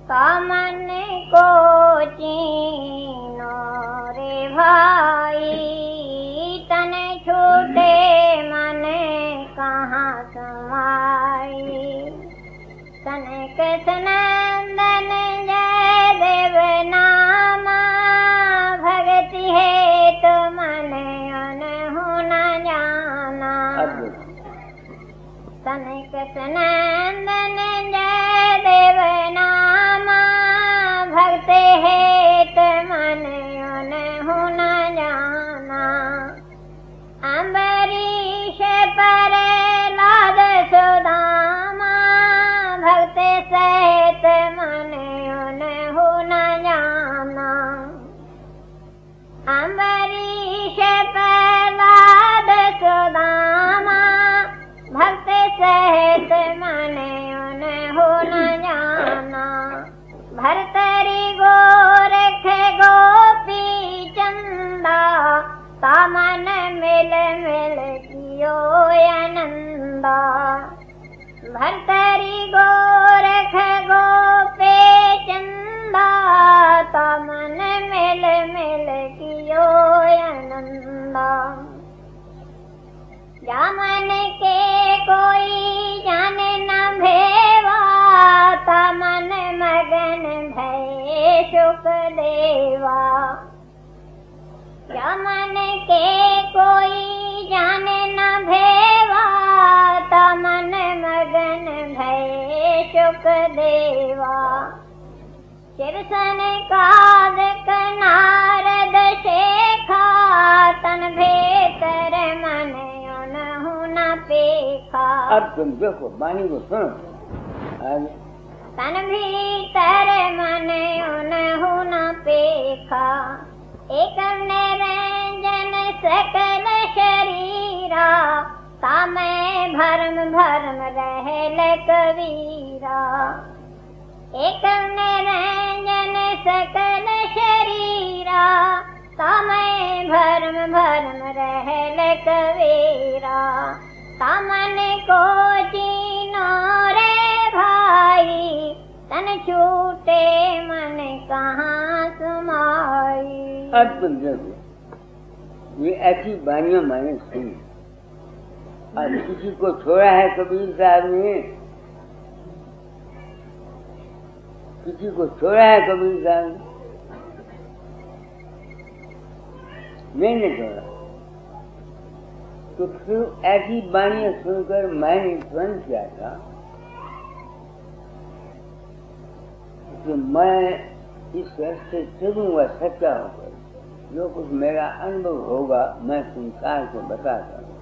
मन को चीनो रे भाई, तन छूटे मन कहाँ समाई। सनक सनंदन जय देव नामा, भगति है तो मन उन्हों न जाना। सनक सनंदन जय देव नामा, भक्ति है तो मन उन्हों न जाना। अम्बरीश पर लाद सुदामा, भक्ति सहित मन उन्हों न जाना। अम्बरीश पर लाद सुदामा, भक्ति सहित मन उन्हों न जाना। भरतरी गोरख गोपी चंदा, तामन मिल मिल कियो आनंदा। भरतरी गोरख गोपी चंदा, तामन मिल मिल कियो आनंदा। जामन के कोई जान न भेवा, तामन मगन भय सुख देवा। जामन के कोई जान न भेवा, तामन मगन भय सुख देवा। शिरसन कादक नारद शेखा, तन भीतर मन उन्हों न पेखा। अब तुम देखो वाणी को सुनो। तन भीतर मन उन्हों न पेखा। एक निरंजन सकल शरीरा, तामै भरम भरम रहल कबीरा। एक निरंजन सकल शरीरा, तामै भरम भरम रहल कबीरा। तामन को चीनो रे भाई, तन छूटे मन कहाँ समाई। अब तुम देखो, ये ऐसी वाणियां मैंने सुनी। और किसी को छोड़ा है कबीर साहब ने, किसी को छोड़ा है कबीर साहब ने? मैंने छोड़ा। तो फिर ऐसी वाणियां सुनकर मैंने प्रण किया था कि मैं इस रास्ते चलूंगा सच्चा होकर। जो कुछ मेरा अनुभव होगा मैं संसार को बताता हूँ।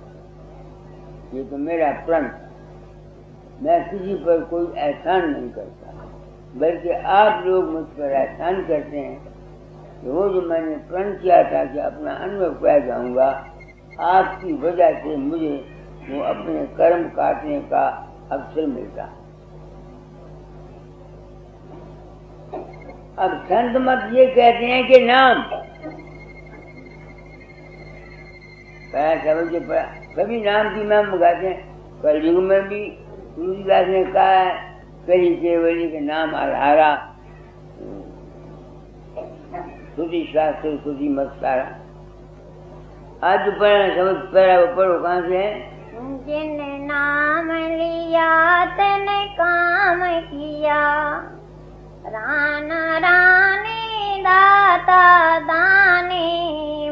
ये तो मेरा प्रण। मैं किसी पर कोई एहसान नहीं करता, बल्कि आप लोग मुझ पर एहसान करते हैं। वो जो मैंने प्रण किया था कि अपना अनुभव कह जाऊंगा, आपकी वजह से मुझे वो अपने कर्म काटने का अवसर मिलता। अब संत मत ये कहते हैं कि नाम समझ पड़ा, कभी नाम की नाम मंगाते हैं। कलयुग में भी तुलसीदास ने कहा है, करी केवली के नाम आधारा, श्रुति शास्त्र श्रुति मत सारा। आज जो पढ़ना समझ पड़ा वो पढ़ो। कहाँ से है? जिन नाम लिया तन काम किया, राना रानी दाता दानी,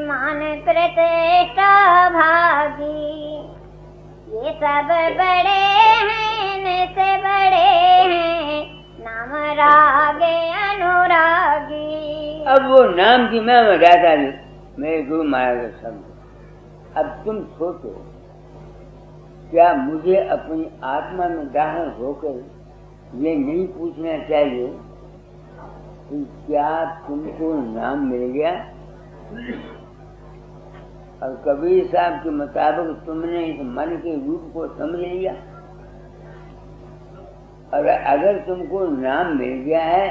मान प्रतिष्ठा भागी। ये सब बड़े हैं से बड़े हैं, नाम रागे अनुरागी। अब वो नाम की मैं बताता मेरे गुरु महाराज का शब्द। अब तुम सोचो, क्या मुझे अपनी आत्मा में दाखिल होकर ये नहीं पूछना चाहिए कि क्या तुमको नाम मिल गया? और कबीर साहब के मुताबिक तुमने इस मन के रूप को समझ लिया, और अगर तुमको नाम मिल गया है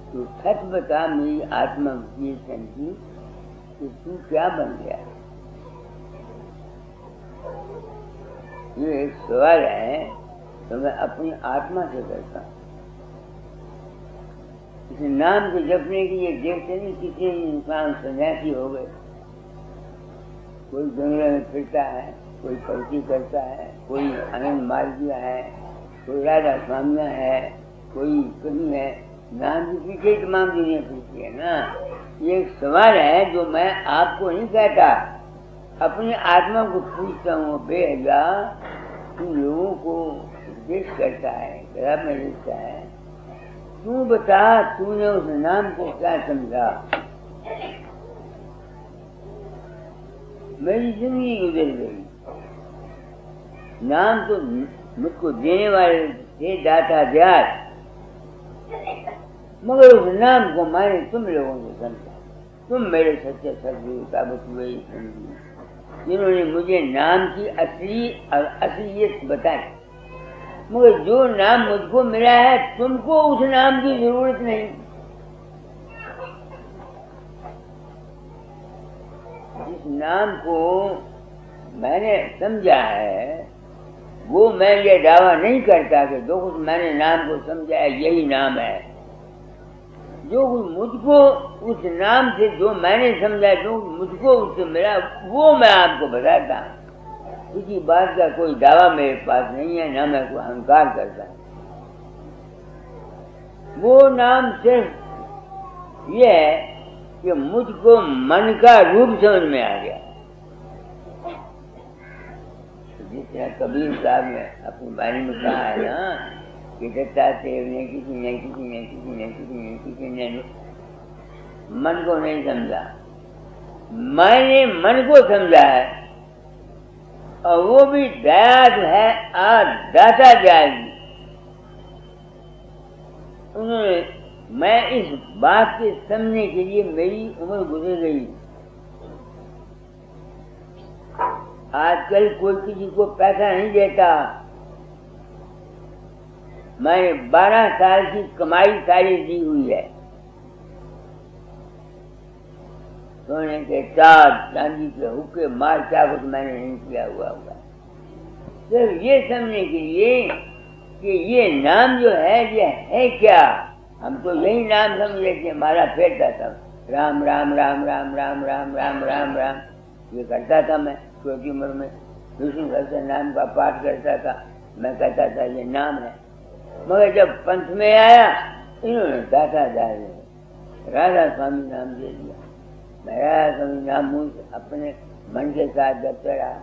तो सच बता मेरी आत्मा ये समझी कि तू क्या बन गया। ये एक सवाल है तो मैं अपनी आत्मा से करता हूँ। इस नाम को जपने के लिए देखते नहीं कितने इंसान सन्यासी हो गए। कोई जंगल में फिरता है, कोई पर्ची करता है, कोई आनंद मार्गिया है, कोई राधा स्वामिया है, कोई कहीं है। नाम के पीछे तमाम दुनिया पीछे है ना। ये एक सवाल है जो मैं आपको नहीं कहता, अपनी आत्मा को पूछता हूँ। बेहजा तू लोगों को उपदेश करता है, किताब में लिखता है, तू बता तूने उस नाम को क्या समझा। मेरी जिंदगी गुजर गई। नाम तो मुझको देने वाले थे दाता दयाल, मगर उस नाम को मैंने तुम लोगों से समझा। तुम मेरे सच्चे सदगुरु साबित हुए जिन्होंने मुझे नाम की असली और असलियत बताई। मगर जो नाम मुझको मिला है, तुमको उस नाम की जरूरत नहीं। जिस नाम को मैंने समझा है वो मैं ये दावा नहीं करता कि जो कुछ मैंने नाम को समझा है यही नाम है। जो कुछ मुझको उस नाम से जो मैंने समझा, जो मुझको उससे मिला, वो मैं आपको बताता हूँ। किसी बात का कोई दावा मेरे पास नहीं है, ना मैं कोई अहंकार करता हूँ। वो नाम सिर्फ ये है कि मुझको मन का रूप समझ में आ गया। जिस तरह कबीर साहब ने अपनी बाणी में कहा है ना कि दत्तात्रेय ने किसी ने मन को नहीं समझा, मैंने मन को समझा है, और वो भी दयालु है और दाता दयालु। उन्होंने, मैं इस बात के समझने के लिए मेरी उम्र गुजर गई। आजकल कोई किसी को पैसा नहीं देता। मैंने 12 साल की कमाई सारी दी हुई है। सोने के ताज, चांदी के हुक्के, माल चावल मैंने नहीं किया हुआ होगा। सिर्फ ये समझने के लिए कि ये नाम जो है ये है क्या। हम तो यही नाम समझ लेते, माला फेरता था, राम राम राम राम राम राम राम राम राम, ये करता था मैं छोटी उम्र में। विष्णु सहस्त्र नाम का पाठ करता था, मैं कहता था ये नाम है। मगर जब पंथ में आया, इन्होंने दाता दाल राधा स्वामी नाम दे दिया। मैं राधा स्वामी नाम अपने मन के साथ जपता रहा।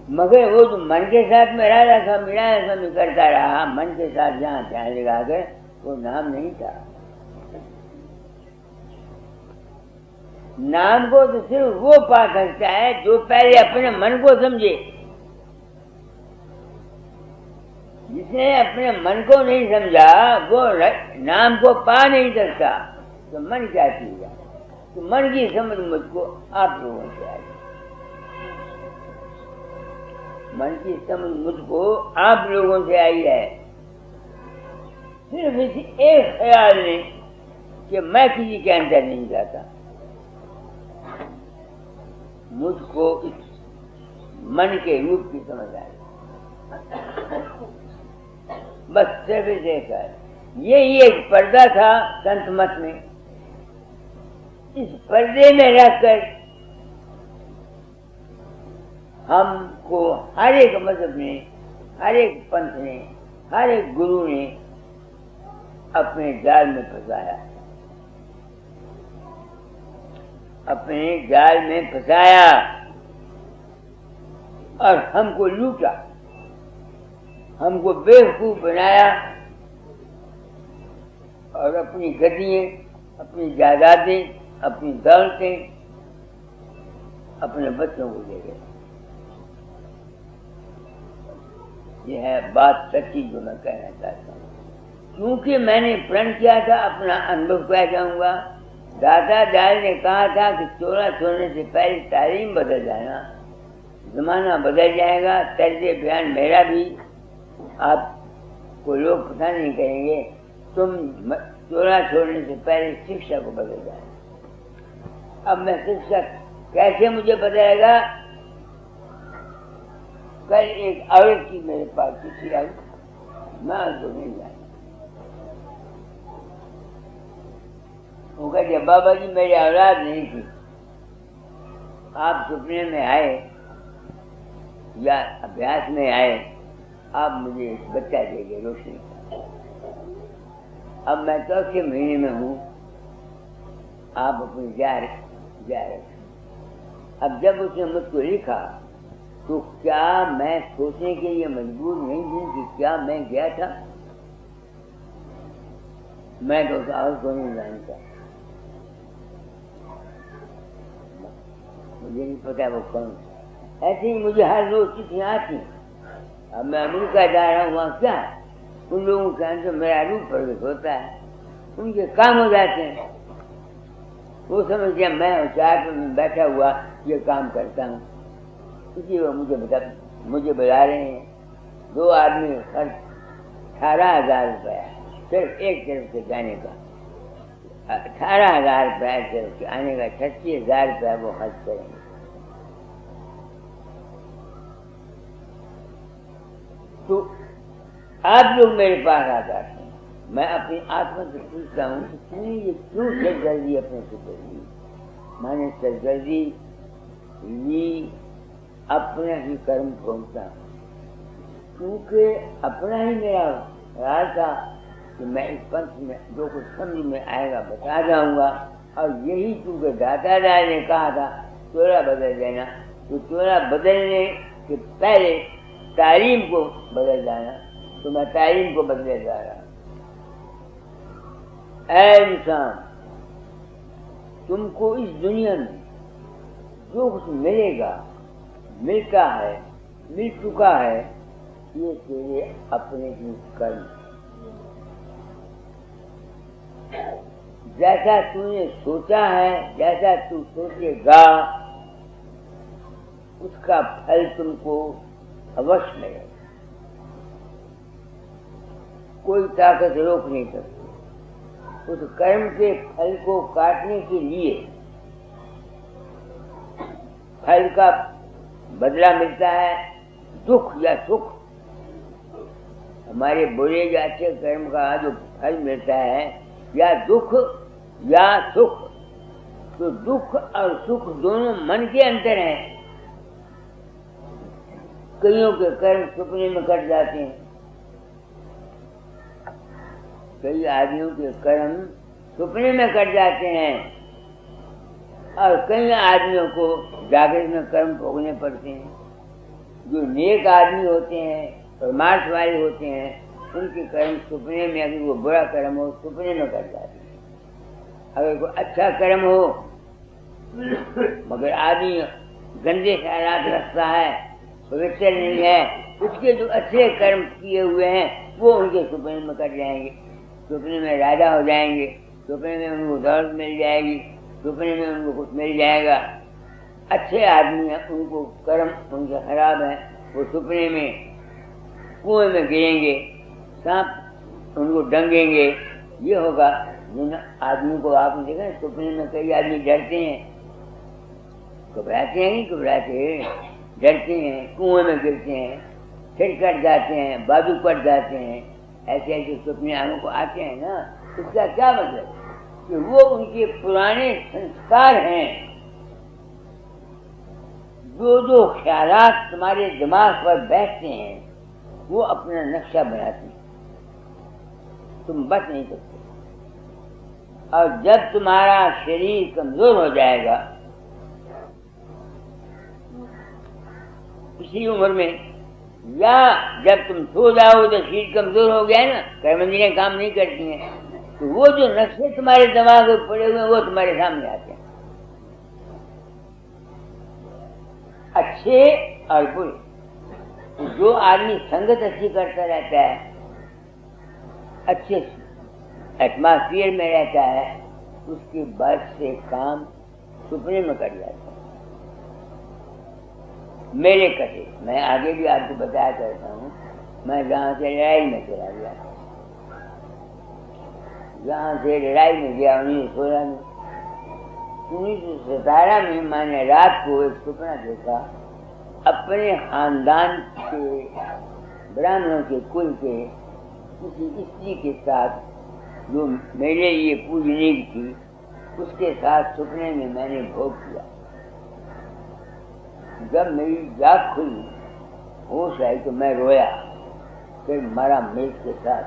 मगर वो जो मन के साथ में राधा स्वामी करता रहा, मन के साथ जहाँ ध्यान लगा कर, वो नाम नहीं था। नाम को तो सिर्फ वो पा सकता है जो पहले अपने मन को समझे। जिसने अपने मन को नहीं समझा वो नाम को पा नहीं सकता। तो मन क्या चीज है? तो मन की समझ मुझको आप लोगों से आई। मन की समझ मुझको आप लोगों से आई है। सिर्फ इसी एक ख्याल ने कि मैं किसी के अंदर नहीं जाता, मुझको इस मन के रूप की समझ आई। बस सिर्फ देखा, यही एक पर्दा था संत मत में। इस पर्दे में रहकर हमको हर एक मजहब ने, हर एक पंथ ने, हर एक गुरु ने अपने जाल में फंसाया, अपने जाल में फंसाया और हमको लूटा, हमको बेवकूफ बनाया और अपनी गद्दियाँ, अपनी जायदादें, अपनी दौलतें अपने बच्चों को दे गए। यह है बात सच्ची जो मैं कहना चाहता हूँ। क्योंकि मैंने प्रण किया था, अपना अनुभव कह जाऊंगा। दादा दयाल ने कहा था कि चोला छोड़ने से पहले तालीम बदल जाना, जमाना बदल जाएगा, तर्ज बयान मेरा भी आपको लोग पसंद नहीं करेंगे। तुम चोला छोड़ने से पहले शिक्षा को बदल जाए। अब मैं शिक्षा कैसे मुझे बदलेगा? कल एक औरत की मेरे पास चिट्ठी आई, मैं उसको नहीं जानता। वो कहते बाबा जी मेरी औलाद नहीं थी, आप सपने में आए या अभ्यास में आए, आप मुझे एक बच्चा दे गए रोशनी का। अब मैं 4 महीने में हूँ, आप अपनी जा रहे। अब जब उसने मुझको लिखा तो क्या मैं सोचने के लिए मजबूर नहीं थी कि क्या मैं गया था? मैं तो और को नहीं जानता, मुझे नहीं पता वो कौन। ऐसे ही मुझे हर रोज चिट्ठियाँ आती। अब मैं अमेरिका जा रहा हूँ, वहाँ क्या उन लोगों के अंदर मेरा रूप प्रकट होता है, उनके काम हो जाते हैं। वो समझते मैं चाय पर बैठा हुआ ये काम करता हूँ, इसी वो मुझे बुला रहे हैं। 2 आदमी खर्च 18,000 रुपया सिर्फ एक तरफ से जाने का, 18,000 रुपया तरफ से आने का, 36,000 रुपया वो खर्च करेंगे। तो आप लोग मेरे पास आ जाते हैं, मैं अपनी आत्मा से पूछता हूँ कि ये क्यों सरदर्दी अपने से करी? मैंने सरदर्दी ली अपना ही कर्म भोगता, क्योंकि अपना ही मेरा ख्याल था कि मैं इस पंथ में जो कुछ समझ में आएगा बता जाऊंगा। और यही चूँकि दादा दादा ने कहा था चोला बदल देना, तो चोला बदलने के पहले तालीम को बदल जाना, तो मैं तालीम को बदले जा रहा। ऐ इंसान, तुमको इस दुनिया में जो कुछ मिलेगा, मिलता है, मिल चुका है, ये तेरे अपने ही कर्म। जैसा तूने सोचा है, जैसा तू सोचेगा, उसका फल तुमको अवश्य मिलेगा। कोई ताकत रोक नहीं सकती। उस कर्म के फल को काटने के लिए फल का बदला मिलता है, दुख या सुख। हमारे बुरे या अच्छे कर्म का जो फल मिलता है, या दुख या सुख, तो दुख और सुख दोनों मन के अंतर हैं। कईयों के कर्म सपने में कट जाते हैं, कई आदमियों के कर्म सपने में कट जाते हैं, और कई आदमियों को जागृत में कर्म भोगने पड़ते हैं। जो नेक आदमी होते हैं, परमार्थ वाले होते हैं, उनके कर्म सपने में, अगर वो बुरा कर्म हो सपने में कट जाते हैं। अगर कोई अच्छा कर्म हो मगर आदमी गंदे ख्यालात रखता है, पवित्र नहीं है, उसके जो अच्छे कर्म किए हुए हैं वो उनके सपने में कट जाएंगे, सपने में राजा हो जाएंगे, सपने में उनको दौलत मिल जाएगी, सपने में उनको कुछ मिल जाएगा। अच्छे आदमी हैं, उनको कर्म उनके खराब हैं, वो सपने में कुएं में गिरेंगे, सांप उनको डंगेंगे। ये होगा। जिन आदमी को आपने देखा सपने में कई आदमी डरते हैं, घबराते हैं, नहीं घबराते, डरते हैं, कुएं में गिरते हैं, फिर कट जाते हैं, बाजू कट जाते हैं। ऐसे ऐसे सपने आंखों को आते हैं ना, इसका क्या मतलब कि वो उनके पुराने संस्कार हैं। जो जो ख्यालात तुम्हारे दिमाग पर बैठते हैं वो अपना नक्शा बनाते हैं, तुम बच नहीं सकते। और जब तुम्हारा शरीर कमजोर हो जाएगा इसी उम्र में, या जब तुम सो जाओ तो शरीर कमजोर हो गया ना, कर्मेंद्रियां काम नहीं करती हैं, तो वो जो नक्शे तुम्हारे दिमाग में पड़े हुए हैं वो तुम्हारे सामने आते हैं, अच्छे और बुरे। जो आदमी संगत अच्छी करता रहता है, अच्छे एटमॉस्फेयर में रहता है, उसके बाद से काम सुपने में कर जाता है। मेरे कथे मैं आगे भी आपको बताया करता हूँ। मैं जहाँ से लड़ाई में चला गया, जहाँ से लड़ाई में गया 1916 में, 1917 में मैंने रात को एक सपना देखा। अपने खानदान के ब्राह्मणों के कुल के किसी स्त्री के साथ जो मेरे लिए पूजनीय थी, उसके साथ सपने में मैंने भोग किया। जब मेरी जाग खुली, होश आई तो मैं रोया, फिर मरा मेघ के साथ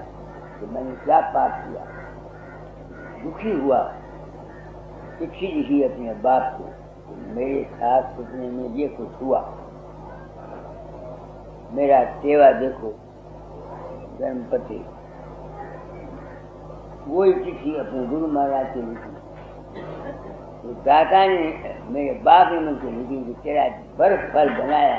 कि मैंने क्या पाप किया। दुखी हुआ, चिट्ठी लिखी अपने बाप को, मेरे साथ सपने में ये कुछ हुआ, मेरा सेवा देखो गणपति। वही चिट्ठी अपने गुरु महाराज को लिखी। तो दाता ने मेरे बाप ने मुझे लिखी कि तेरा बर्फ फल बनाया,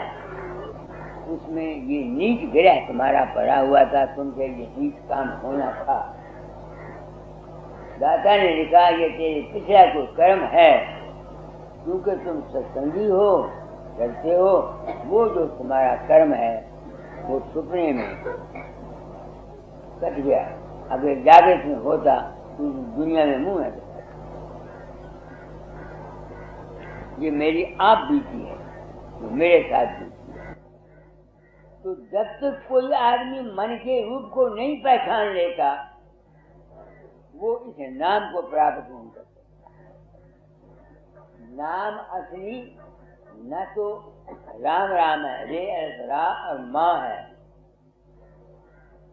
उसमें ये नीच ग्रह तुम्हारा पड़ा हुआ था, तुमसे ये नीच काम होना था। दाता ने लिखा ये तेरे पिछला कोई कर्म है, क्योंकि तुम सत्संगी हो, करते हो, वो जो तुम्हारा कर्म है वो सपने में कट गया। अगर जागृत में होता तो दुनिया में मुंह है। ये मेरी आप बीती है, जो मेरे साथ बीती है। तो जब तक कोई आदमी मन के रूप को नहीं पहचान लेता, वो इस नाम को प्राप्त नहीं कर सकता। नाम असली न तो राम राम है, रे रा और माँ है,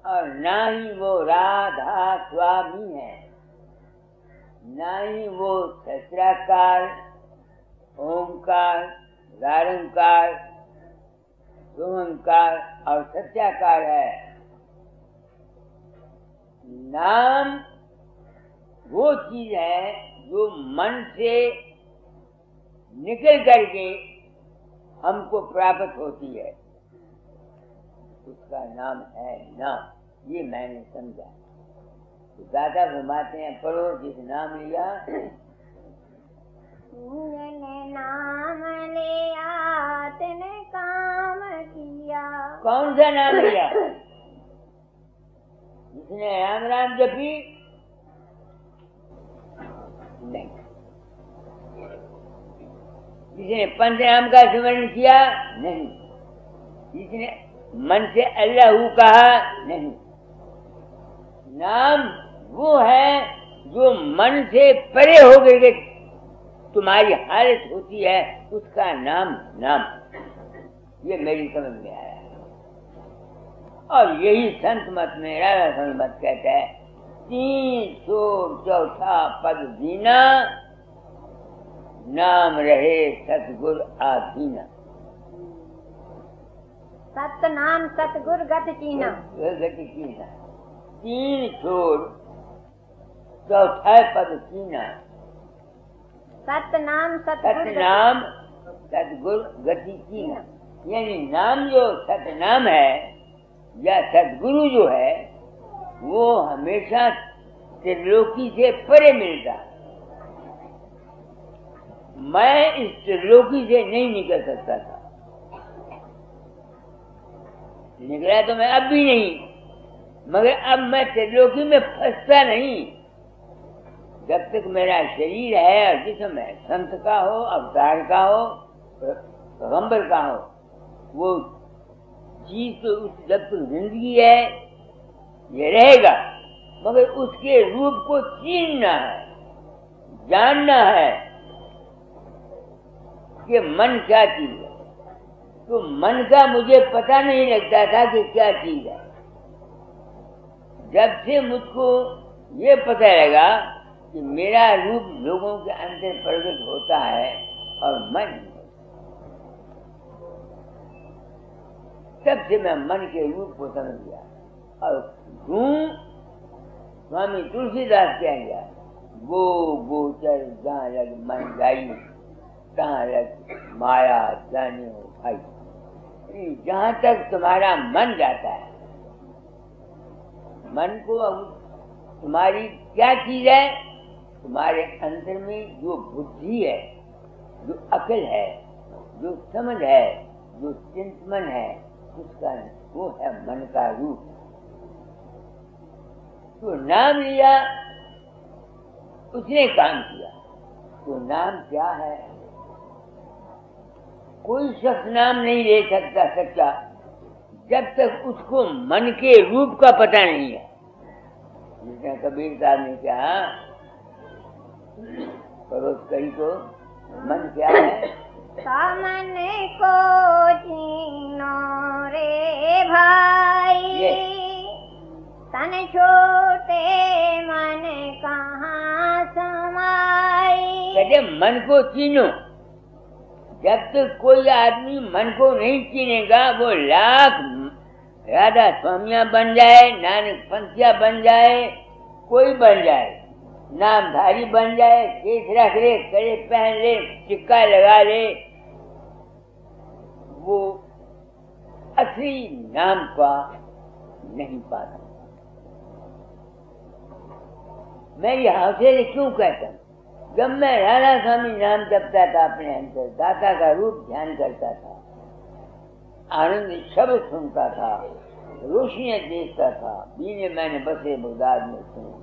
और ना ही वो राधा स्वामी है, ना ही वो सहस्राकार, ओंकार, निरंकार, ओंकार और सत्याकार है। नाम वो चीज है जो मन से निकल करके हमको प्राप्त होती है, उसका नाम है नाम। ये मैंने समझा। तो दादा फरमाते हैं, पढ़ो जिस नाम लिया, नाम लिया तेने काम किया। कौन सा नाम लिया? जिसने राम राम जपी नहीं, जिसने पंचनाम का स्मरण किया नहीं, जिसने मन से अल्लाह कहा नहीं। नाम वो है जो मन से परे हो गए तुम्हारी हालत होती है, उसका नाम नाम। ये मेरी समझ में आया है। और यही संत मत में राधा संत मत कहता है, 304 पद दीना, नाम रहे सतगुर आधीना। सत नाम सतगुर गति कीना। गति कीना 304 पद कीना। सतनाम सतनाम सतगुर गति कीना, यानी नाम जो सतनाम है या सतगुरु जो है, वो हमेशा त्रिलोकी से परे मिलता है। मैं इस त्रिलोकी से नहीं निकल सकता था, निकला तो मैं अब भी नहीं, मगर अब मैं त्रिलोकी में फंसता नहीं। जब तक मेरा शरीर है और जिस्म है, संत का हो, अवतार का हो, पैगंबर का हो, वो चीज तो जब तक जिंदगी है ये रहेगा, मगर उसके रूप को चीनना है, जानना है कि मन क्या चीज है। तो मन का मुझे पता नहीं लगता था कि क्या चीज है। जब से मुझको ये पता लगा कि मेरा रूप लोगों के अंदर प्रकट होता है और मन, तब से मैं मन के रूप को समझ गया। और स्वामी तुलसीदास कह गया, गो गोचर जहाँ लग मन गाई, तहाँ लग माया जाने हो भाई। जहाँ तक तुम्हारा मन जाता है, मन को तुम्हारी क्या चीज है, तुम्हारे अंदर में जो बुद्धि है, जो अकल है, जो समझ है, जो चिंतन है, उसका वो है मन का रूप। तो नाम लिया, उसने काम किया। तो नाम क्या है? कोई शख्स नाम नहीं ले सकता सच्चा, जब तक उसको मन के रूप का पता नहीं है। जिसने कबीर साहब ने कहा, परोस करी को मन क्या है? मन को चीनो रे भाई, तन छोटे मन कहाँ समाई। कहते मन को चीनो। जब तक कोई आदमी मन को नहीं चीनेगा, वो लाख राधा स्वामियां बन जाए, नानक पंथिया बन जाए, कोई बन जाए, नामधारी बन जाए, केस रख ले, कड़े पहन ले, टिक्का लगा ले, वो असली नाम का नहीं पाता। मैं ये हौसले क्यों कहता हूँ? जब मैं राधा स्वामी नाम जपता था, अपने अंदर दाता का रूप ध्यान करता था, आनंद शब्द सुनता था, रोशनियां देखता था, बीने मैंने बसे बगदाद में सुने,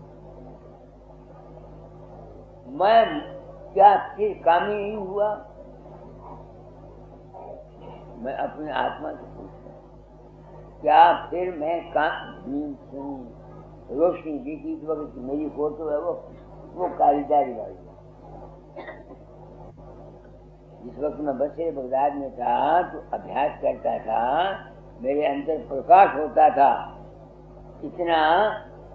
मैं क्या फिर कामी नहीं हुआ? मैं अपनी आत्मा से पूछता हूँ, क्या फिर मैं बीन सुनी, रोशनी देखी, इस वक्त मेरी फोटो है वो कारीदारी वाली। जिस वक्त मैं बसे बगदाद में था तो अभ्यास करता था, मेरे अंदर प्रकाश होता था इतना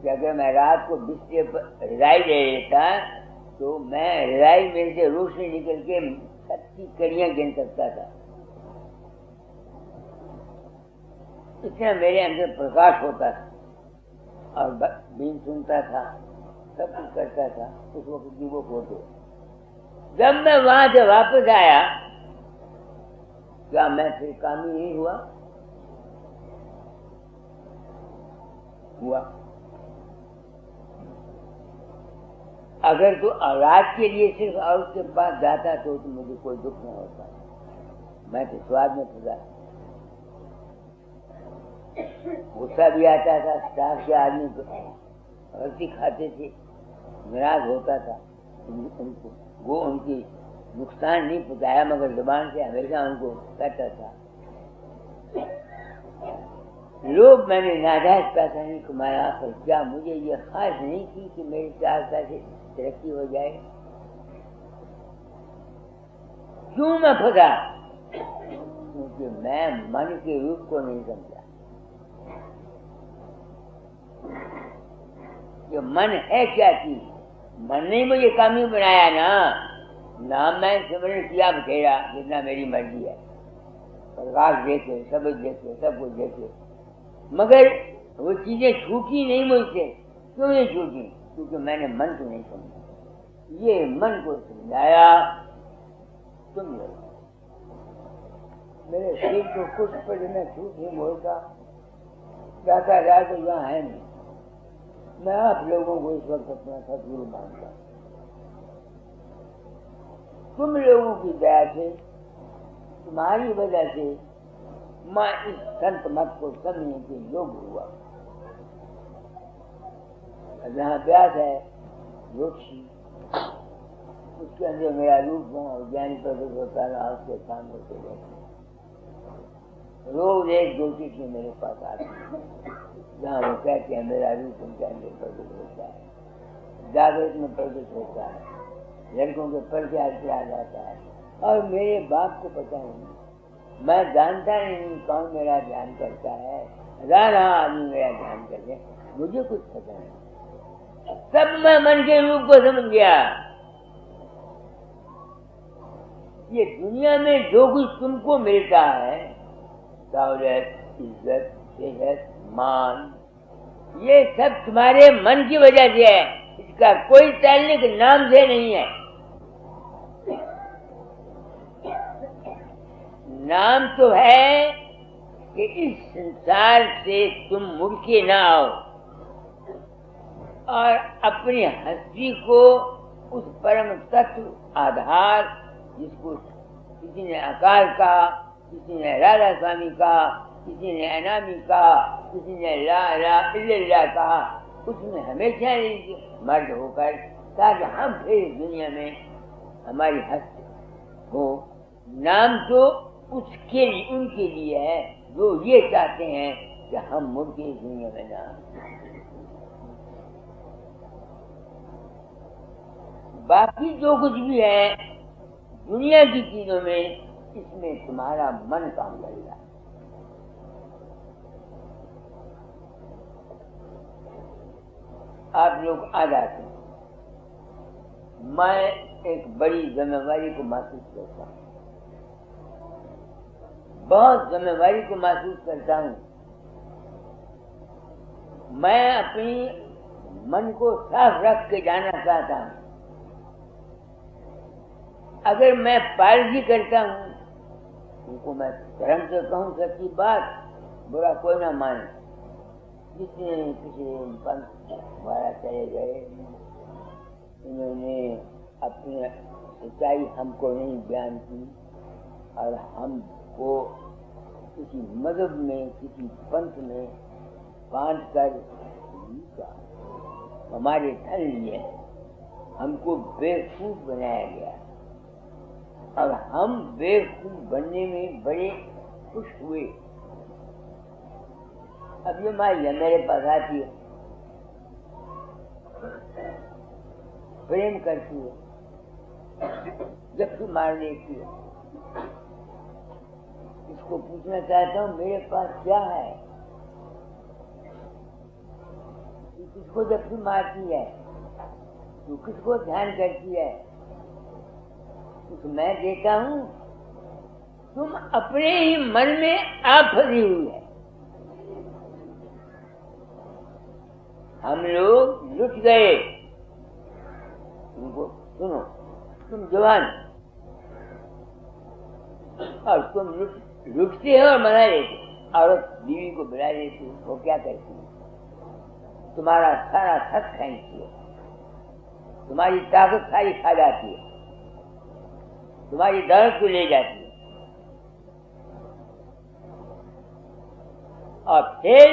कि अगर मैं रात को बिस्तर पर रजाई ले लेता तो मैं रजाई में से रोशनी निकल के 30 कड़ियां गिन सकता था। इतना मेरे अंदर प्रकाश होता था और बीन सुनता था, सब कुछ करता था। उस वक्त की वो फोटो। जब मैं वहां से वापस आया, क्या मैं फिर कामी नहीं हुआ? हुआ। अगर तो औलाद के लिए सिर्फ और उसके पास जाता तो मुझे कोई दुख नहीं होता। मैं तो स्वाद में खुदा, गुस्सा भी आता था, स्टाफ के आदमी गलती खाते थे, नाराज होता था उनको, वो उनकी नुकसान नहीं पहुंचाया मगर जुबान से हमेशा उनको कहता था। लोग मैंने नाजायज पैसा नहीं कमाया, पर क्या मुझे ये ख्वाहिश नहीं थी कि मेरे 4 पैसे तरक्की हो जाए? क्यों मैं फंसा? क्योंकि मैं मन के रूप को नहीं समझा। ये मन है क्या चीज? मन ने मुझे कामी बनाया ना। नाम मैं सिमरन किया बखेरा जितना मेरी मर्जी है, प्रकाश देखे, सब देखे, सब कुछ देखे, मगर वो चीजें छूटी नहीं मुझसे। क्यों नहीं छूटी? क्योंकि मैंने मन को नहीं समझा। ये मन को समझाया तुम लोग। मेरे सिर को कुछ पर मैं झूठ नहीं बोलता, जाता जाए तो यहाँ है नहीं। मैं आप लोगों को इस वक्त अपना सदगुरु मानता हूँ। तुम लोगों की दया से, तुम्हारी वजह से मैं इस संत मत को समझने के योग्य हुआ। जहाँ व्यास है योगी, उसके अंदर मेरा रूप ज्ञान प्रकट होता रहा, उसके सामने से रहते रोज एक ज्योतिष में मेरे पास आती है, जहाँ वो कहते हैं मेरा रूप उनके अंदर प्रकट होता है, जागृत में प्रकट होता है, लड़कों के प्रत्याग किया जाता है। और मेरे बाप को पता नहीं, मैं जानता नहीं कौन मेरा ध्यान करता है, हजारों आदमी मेरा ध्यान करते हैं, मुझे कुछ पता नहीं। सब मैं मन के रूप को समझ गया। ये दुनिया में जो कुछ तुमको मिलता है, दौलत, इज्जत, सेहत, मान, ये सब तुम्हारे मन की वजह से है। इसका कोई ताल्लुक नाम से नहीं है। नाम तो है कि इस संसार से तुम मुड़ के ना आओ और अपनी हस्ती को उस परम तत्व आधार, जिसको किसी ने आकार कहा, किसी ने राधा स्वामी कहा, किसी ने अनामी कहा, किसी ने ला इलाहा इल्लल्लाह कहा, उसमें हमेशा मर्द होकर, ताकि हम फिर दुनिया में हमारी हस्ती हो। नाम तो उसके लिए, उनके लिए है जो ये चाहते हैं कि हम मुड़ के इस दुनिया में ना। बाकी जो कुछ भी है दुनिया की चीजों में, इसमें तुम्हारा मन काम करेगा। आप लोग आ जाते हैं, मैं एक बड़ी जिम्मेवारी को महसूस करता हूँ, बहुत जिम्मेवारी को महसूस करता हूँ। मैं अपनी मन को साफ रख के जाना चाहता हूँ। अगर मैं पारगी करता हूँ, उनको मैं धर्म से कहूँ सच्ची बात, बुरा कोई ना माने। जिसने किसी पंथ द्वारा चले गए, इन्होंने अपनी सच्चाई हमको नहीं बयान की और हमको किसी मजहब में, किसी पंथ में बांध कर हमारे धन लिए हमको बेवकूफ बनाया गया और हम बेवकूफ बनने में बड़े खुश हुए। अब ये माया मेरे पास आती है, प्रेम करती है, जब मार देती है। इसको पूछना चाहता हूँ मेरे पास क्या है? किसको जब मारती है, तू किसको ध्यान करती है? कुछ मैं देता हूँ, तुम अपने ही मन में आप फंसी हुई है। हम लोग लुट गए। तुमको सुनो, तुम जवान और तुम लुटते हो और मना लेते। औरत बीवी को बुला लेती, वो क्या करती है? तुम्हारा सारा थक खींचती है, तुम्हारी ताकत सारी खा जाती है, तुम्हारी दर्द को ले जाती है और फिर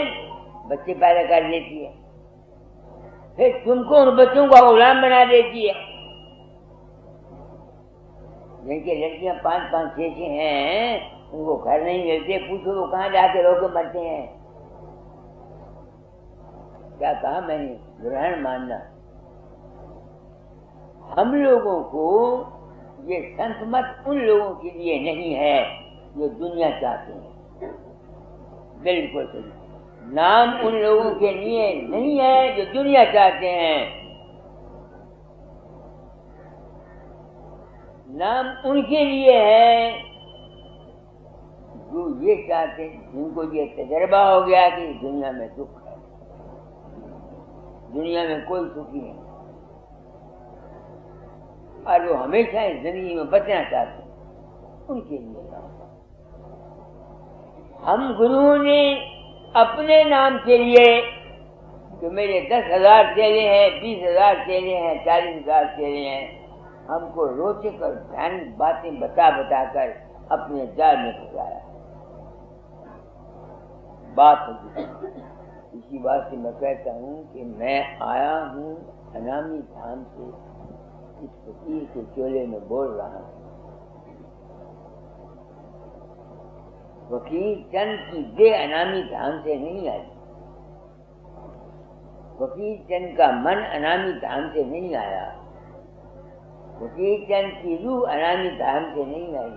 बच्चे पैदा कर देती है। फिर तुमको उन बच्चों का गुलाम बना देती है। जिनकी लड़कियां 5-5, 6 हैं, उनको घर नहीं मिलते, पूछो वो कहाँ जाके रो के मरते हैं। क्या कहा मैंने? ग्रहण मानना। हम लोगों को ये संत मत उन लोगों के लिए नहीं है जो दुनिया चाहते हैं। बिल्कुल सही। नाम उन लोगों के लिए नहीं है जो दुनिया चाहते हैं। नाम उनके लिए है जो ये चाहते हैं, जिनको ये तजर्बा हो गया कि दुनिया में सुख है, दुनिया में कोई सुखी नहीं, और वो हमेशा इस जिंदगी में बचना चाहते हैं। उनके लिए नाम। हम गुरुओं ने अपने नाम के लिए, तो मेरे 10,000 चेले हैं, 20,000 चेले हैं, 40,000 चेले हैं, हमको रोचक और ध्यान बातें बता कर अपने जाल में फंसाया। बात इसी बात से मैं कहता हूँ कि मैं आया हूँ अनामी धाम से, इस फकीर के चोले में बोल रहा हूँ। फकीर चंद की देह अनामी धाम से नहीं आई, फकीर चंद का मन अनामी धाम से नहीं आया, फकीर चंद की रूह अनामी धाम से नहीं आई।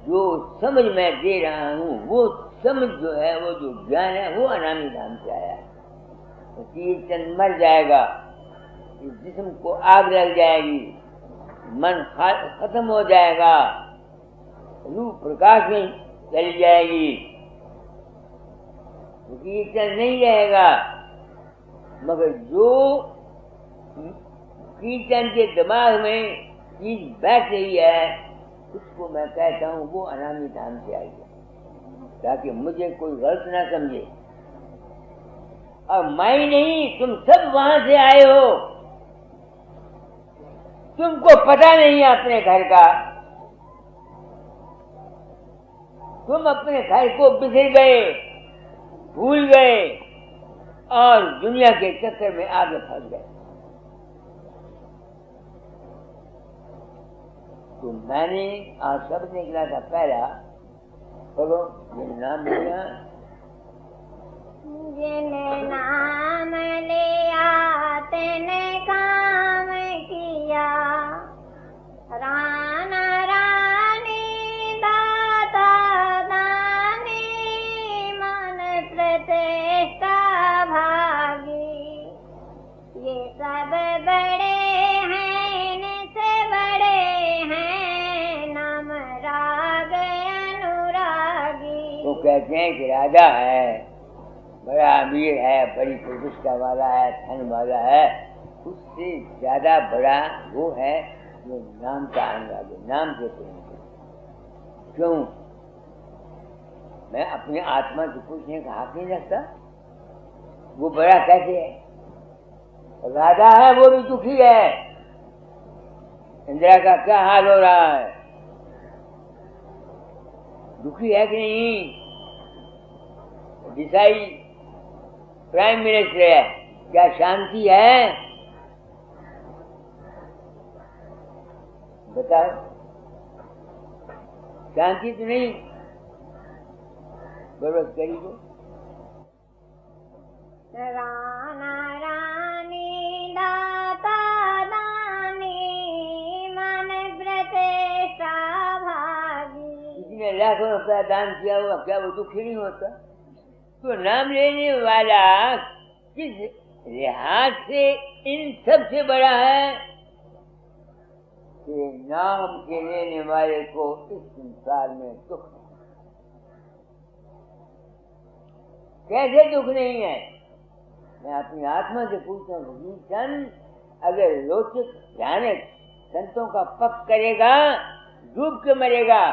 जो समझ मैं दे रहा हूँ, वो समझ जो है, वो जो ज्ञान है, वो अनामी धाम से आया। फकीर चंद मर जाएगा, इस जिस्म को आग लग जाएगी, मन खत्म हो जाएगा, रूह प्रकाश में चली जाएगी, फकीर चंद नहीं रहेगा। मगर जो कीर्तन के दिमाग में चीज बैठ रही है, उसको मैं कहता हूँ वो अनामी धाम से आई है, ताकि मुझे कोई गलत ना समझे। और मैं नहीं, तुम सब वहां से आए हो। तुमको पता नहीं है अपने घर का, तुम अपने घर को बिखर गए, भूल गए और दुनिया के चक्कर में आगे फंस गए। तो मैंने आज शब्द निकला था पहला, बोलो ये नाम लिया, जिन नाम लिया तेने काम किया। प्रतिष्ठा भागी, ये सब बड़े हैं, इनसे बड़े हैं नाम राग अनुरागी। वो कहते हैं कि राजा है, बड़ा अमीर है, बड़ी प्रतिष्ठा वाला है, धन वाला है, उससे ज्यादा बड़ा वो है जो नाम का अनुरागी, नाम से प्रेम करता। क्यों? मैं अपने आत्मा से पूछने का हक नहीं रखता? वो बड़ा कैसे है? राजा है, वो भी दुखी है। इंदिरा का क्या हाल हो रहा है? दुखी है कि नहीं? दिसाई प्राइम मिनिस्टर है, क्या शांति है? बताओ, शांति तो नहीं। बरोबर करिए। राना रानी दाता दानी, मन प्रतिष्ठा भागी। किसी ने लाखों रुपया दान किया हुआ, क्या वो दुखी नहीं होता? तो नाम लेने वाला किस लिहाज से इन सब से बड़ा है कि नाम के लेने वाले को इस संसार में दुख, कैसे दुख नहीं है? मैं अपनी आत्मा से पूछता हूँ, संत अगर रोचक भयानक संतों का पक्ष करेगा, डूब के मरेगा।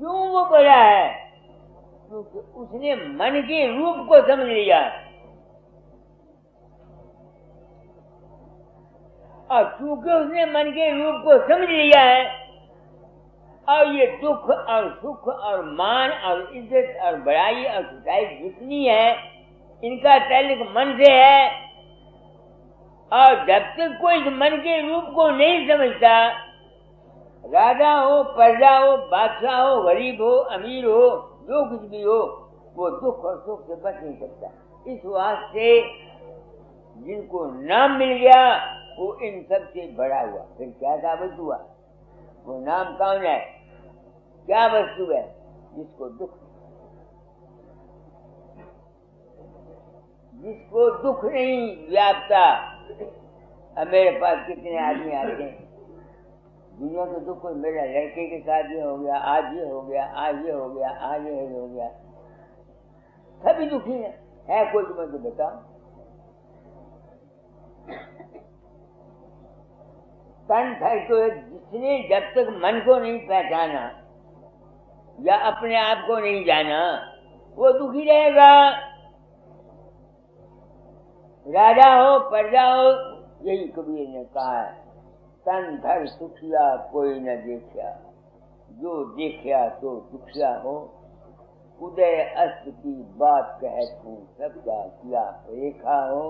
क्यों वो बड़ा है? क्योंकि उसने मन के रूप को समझ लिया, और क्योंकि उसने मन के रूप को समझ लिया है, और ये दुख और सुख और मान और इज्जत और बड़ाई और छुटाई जितनी है, इनका ताल्लुक मन से है। और जब तक कोई मन के रूप को नहीं समझता, राजा हो, प्रजा हो, बादशाह हो, गरीब हो, अमीर हो, जो कुछ भी हो, वो दुख और सुख से बच नहीं सकता। इस वास्ते जिनको नाम मिल गया वो इन सब से बड़ा हुआ। फिर क्या साबित हुआ? वो नाम कौन है? क्या वस्तु है जिसको दुख नहीं व्यापता? अब मेरे पास कितने आदमी आते हैं, दुनिया के दुख, मेरा लड़के के साथ ये हो गया, आज ये हो गया, आज ये हो गया, आज ये हो गया, सभी दुखी है कोई तो मुझे बताओ। तन धर को जिसने जब तक मन को नहीं पहचाना या अपने आप को नहीं जाना, वो दुखी रहेगा। राजा हो, प्रजा हो, यही कबीर ने कहा है, तन धर सुखिया कोई न देखिया, जो देखिया तो दुखिया हो। उदय अस्त की बात कहत हूँ, सबका किया रेखा हो।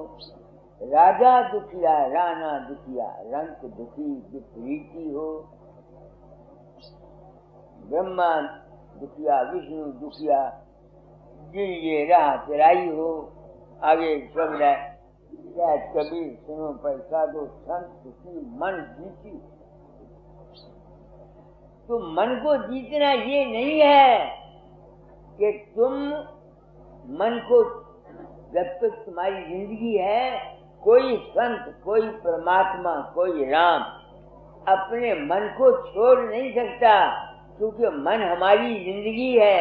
राजा दुखिया, राणा दुखिया, रंक दुखी विपरीती हो। ब्रह्मा दुखिया, विष्णु दुखिया, जिन ये राह तेराई हो। आगे शब्द है, कबीर सुनो पैसा दो, संत दुखी मन जीती। तो मन को जीतना ये नहीं है कि तुम मन को, जब तक तुम्हारी जिंदगी है, कोई संत, कोई परमात्मा, कोई राम अपने मन को छोड़ नहीं सकता, क्योंकि मन हमारी जिंदगी है।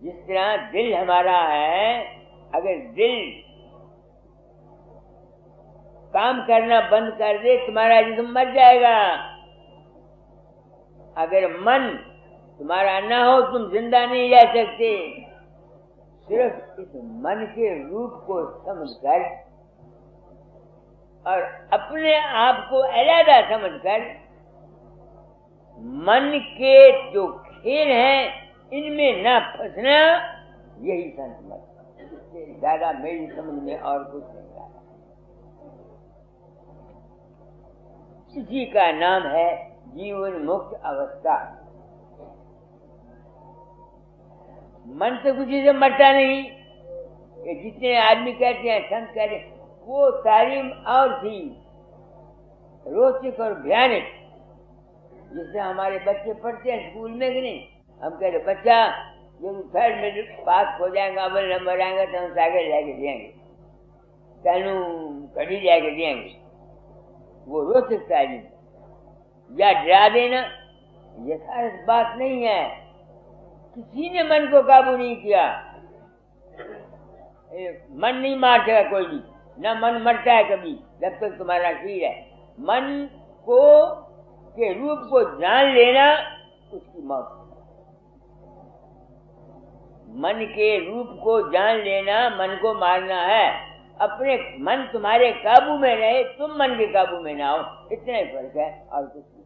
जिस तरह दिल हमारा है, अगर दिल काम करना बंद कर दे, तुम्हारा जिस्म मर जाएगा। अगर मन तुम्हारा ना हो, तुम जिंदा नहीं रह सकते। सिर्फ इस मन के रूप को समझकर और अपने आप को अलग समझकर, मन के जो खेल हैं इनमें ना फंसना, यही संत मत। इससे ज्यादा मेरी समझ में और कुछ नहीं आता। इसी का नाम है जीवन मुक्त अवस्था। मन से किसी से मरता नहीं। ये जितने आदमी कहते हैं, संत कहते हैं, वो तालीम और थी रोचक और भयानक, जिससे हमारे बच्चे पढ़ते हैं स्कूल में कि नहीं, हम कह रहे बच्चा जब थर्ड में पास हो जाएगा, अव्वल नंबर आएंगे तो हम साइकिल लेके देंगे, तेनू कड़ी लेके देंगे। वो रो सकता है या डरा देना, यथार्थ बात नहीं है। किसी ने मन को काबू नहीं किया। मन नहीं मारता कोई भी, ना मन मरता है कभी जब तक तुम्हारा शरीर है। मन को के रूप को जान लेना उसकी मौत। मन के रूप को जान लेना मन को मारना है। अपने मन तुम्हारे काबू में रहे, तुम मन के काबू में ना हो, इतना ही फर्क है और कुछ नहीं।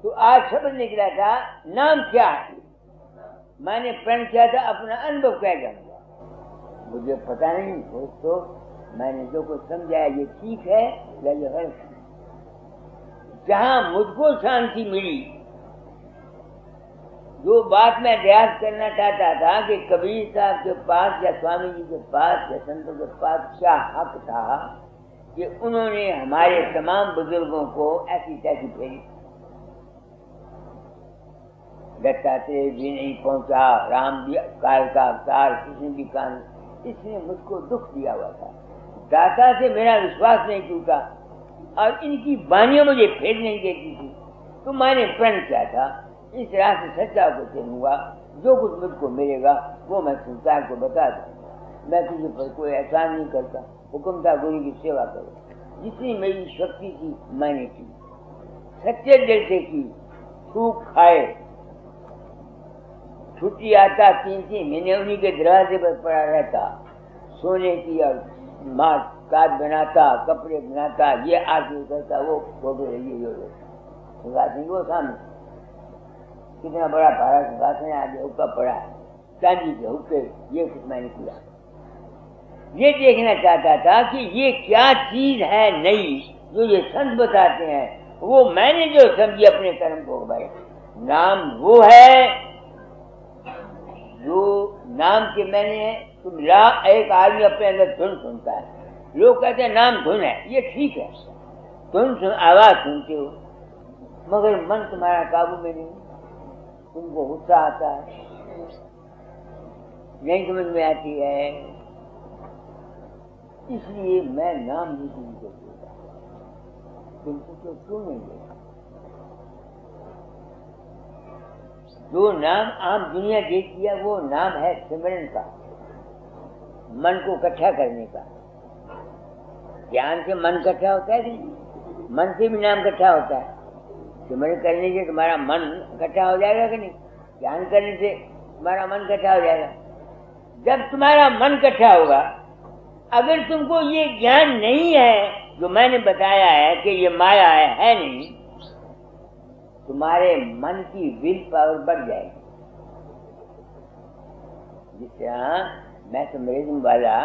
तो आज शब्द निकला था नाम क्या है, मैंने प्रण किया था अपना अनुभव कह जाऊंगा। मुझे पता नहीं दोस्तों, मैंने जो कुछ समझाया ये ठीक है या ये गलत है। जहां मुझको शांति मिली, जो बात मैं अभ्यास करना चाहता था कि कबीर साहब के पास या स्वामी जी के पास या संतों के पास क्या हक था कि उन्होंने हमारे तमाम बुजुर्गों को ऐसी तैसी भेजी। दत्तात्रेय भी नहीं पहुंचा, राम भी काल का अवतार, कृष्ण भी काल, इसने मुझको दुख दिया हुआ था। दाता से मेरा विश्वास नहीं टूटा और इनकी वाणियां मुझे फेर नहीं देती थी। तो मैंने प्रण किया था इस राह से सच्चा को चलूंगा, जो कुछ मुझको मिलेगा वो मैं संसार को बता दूंगा। मैं किसी पर कोई एहसान नहीं करता, हुक्म था गुरु की सेवा करो। जितनी मेरी शक्ति थी मैंने की, सच्चे दिल से की। थूक खाए, छुट्टी आता 3-3 महीने उन्हीं के दरवाजे पर पड़ा रहता, सोने की और माँ काज बनाता, कपड़े बनाता, ये आरती करता, वो फोटो ये सिंहासन वो सामने कितना बड़ा भाड़ा सिंहासन आगे हुक्का पड़ा है, चांदी के हुक्के, ये कुछ मैंने किया। ये देखना चाहता था कि ये क्या चीज है नई जो ये संत बताते हैं। वो मैंने जो समझी अपने कर्म को, भाई नाम वो है जो नाम के मैंने तुम एक आदमी अपने अंदर धुन सुनता है, लोग कहते हैं नाम धुन है, ये ठीक है, धुन आवाज सुनते हो, मगर मन तुम्हारा काबू में नहीं। तुमको गुस्सा आता है, नहीं समझ में आती है, इसलिए मैं नाम नहीं तुमको देता। तुमको तो क्यों नहीं देता? जो नाम आम दुनिया देती है वो नाम है सिमरन का, मन को इकट्ठा करने का। ज्ञान से मन इकट्ठा होता है, मन से भी नाम इकट्ठा होता है। सिमरन करने से तुम्हारा मन इकट्ठा हो जाएगा कि नहीं? ज्ञान करने से तुम्हारा मन इकट्ठा हो जाएगा। जब तुम्हारा मन इकट्ठा होगा, अगर तुमको ये ज्ञान नहीं है जो मैंने बताया है कि ये माया है नहीं, तुम्हारे मन की विल पावर बढ़ जाएगी। जिस तरह मैथमेटिज्म वाला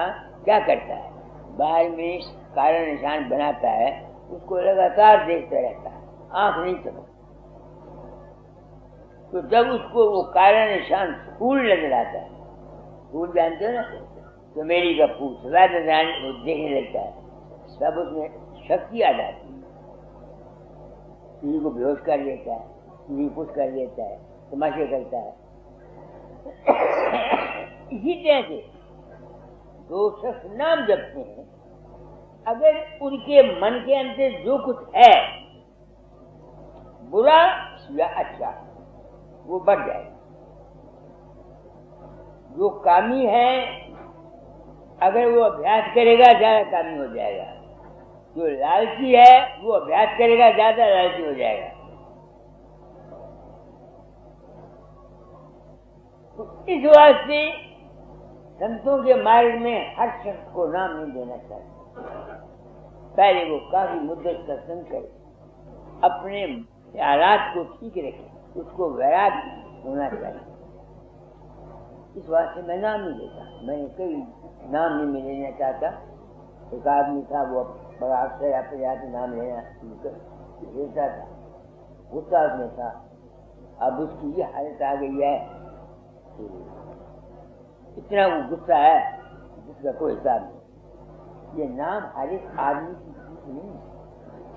क्या करता है, बाहर में कारण निशान बनाता है, उसको लगातार देखता रहता है, आंख नहीं चलती। तो जब उसको वो कारण निशान फूल नजर आता है, फूल जानते हो ना, चमेली का फूल सदा देखने लगता है, तब उसमें शक्ति आ जाती है। किसी को बेहोश कर लेता है, किसी पुश कर लेता है, तमाशे करता है। इसी तरह से दो शख्स नाम जपते हैं, अगर उनके मन के अंदर जो कुछ है बुरा या अच्छा, वो बढ़ जाएगा। जो कामी है अगर वो अभ्यास करेगा ज्यादा कामी हो जाएगा। जो लालची है वो अभ्यास करेगा ज्यादा लालची हो जाएगा। तो इस वास्ते संतों के मार्ग में हर शख्स को नाम नहीं देना चाहिए। पहले वो काफी मुद्दत का संग करे, अपने हालात को ठीक रखे, उसको वैराग्य होना चाहिए। इस वास्ते मैं नाम नहीं देता, मैंने कई नाम नहीं लेना चाहता। एक आदमी था वो बड़ा अक्सर अपने जाते नाम लेना लेता था, गुस्सा उसमें था। अब उसकी ये हालत आ गई है, इतना वो गुस्सा है जिसका कोई हिसाब नहीं। ये नाम हर एक आदमी की चीज नहीं,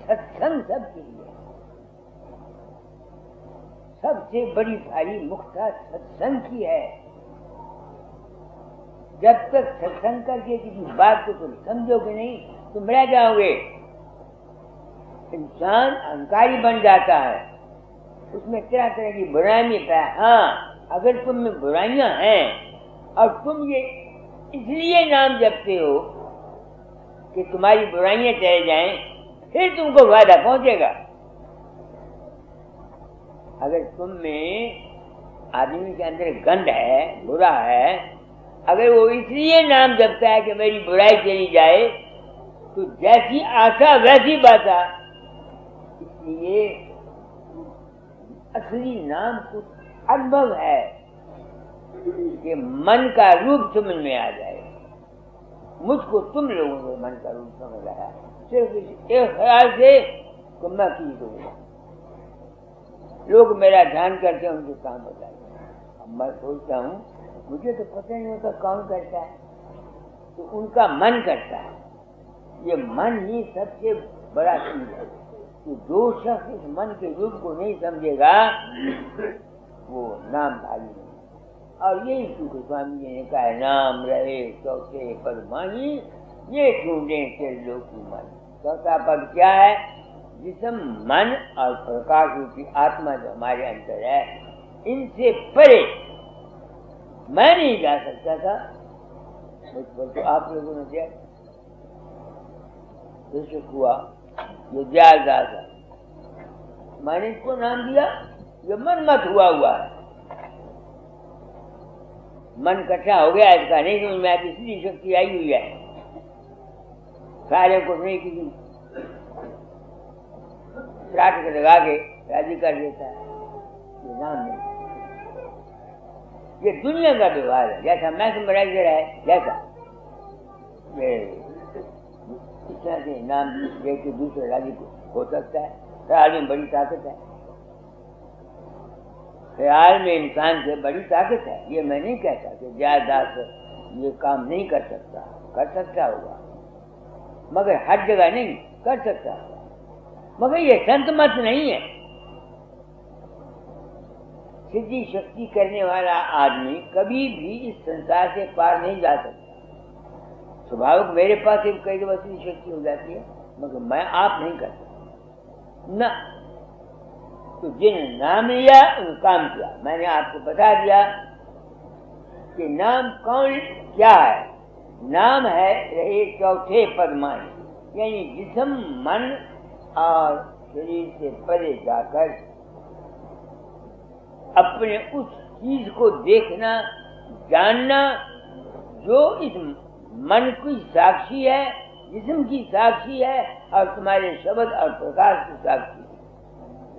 सत्संग सबके लिए। सबसे बड़ी भारी मुक्ता सत्संग की है। जब तक सत्संग करके किसी बात को तुम समझोगे नहीं, तुम रह जाओगे। इंसान अहंकारी बन जाता है, उसमें तरह तरह की बुराई में पाया। हाँ, अगर तुम में बुराइयां हैं और तुम ये इसलिए नाम जपते हो कि तुम्हारी बुराइयां चले जाएं, फिर तुमको फायदा पहुंचेगा। अगर तुम में आदमी के अंदर गंध है, बुरा है, अगर वो इसलिए नाम जपता है कि मेरी बुराई चली जाए, तो जैसी आशा वैसी बाता। इसलिए असली नाम कुछ अनुभव है कि मन का रूप समझ में आ जाए। मुझको तुम लोगों को मन का रूप समझ आया, सिर्फ एक ख्याल से कि मैं की दूंगा। लोग मेरा ध्यान करते हैं, उनके काम हो जाए। अब मैं सोचता हूँ मुझे तो पता नहीं होता कौन करता है, तो उनका मन करता है। ये मन ही सबसे बड़ा चीज है। तो जो शख्स इस मन के रूप को नहीं समझेगा वो नामधारी नहीं। और यही सुख स्वामी जी ने कहा, नाम रहे चौथे पद माही, ये ढूंढे के लोग की मन। चौथा पद क्या है? जिसम मन और प्रकाश रूपी आत्मा जो हमारे अंदर है, इनसे परे मैं नहीं जा सकता था। मुझ पर तो आप लोगों ने दिया हुआ, ये जायदाद है। मैंने इसको नाम दिया, ये मन मत हुआ है। मन इकट्ठा हो गया, इसका नहीं समझ में आती, इसलिए शक्ति आई हुई है। सारे को नहीं किसी रात के लगा के राजी कर देता है, ये नाम नहीं। ये दुनिया का व्यवहार है। जैसा मैथमेराइजर है, जैसा इस तरह से नाम दे के दूसरे राजी को हो सकता है। ख्याल में बड़ी ताकत है, ख्याल में इंसान से बड़ी ताकत है। ये मैं नहीं कहता कि जायदाद ये काम नहीं कर सकता, कर सकता होगा, मगर हर जगह नहीं कर सकता होगा। मगर ये संत मत नहीं है। सिद्धि शक्ति करने वाला आदमी कभी भी इस संसार से पार नहीं जा सकता। स्वाभाविक मेरे पास एक कई दफा सिद्धि शक्ति हो जाती है, मगर मैं आप नहीं करता ना। तो जिन नाम लिया उन काम किया। मैंने आपको बता दिया कि नाम कौन क्या है। नाम है रहे चौथे पदमान, यानी जिस्म मन और शरीर से परे जाकर अपने उस चीज को देखना, जानना जो इस मन की साक्षी है, जिस्म की साक्षी है और तुम्हारे शब्द और प्रकाश की साक्षी है।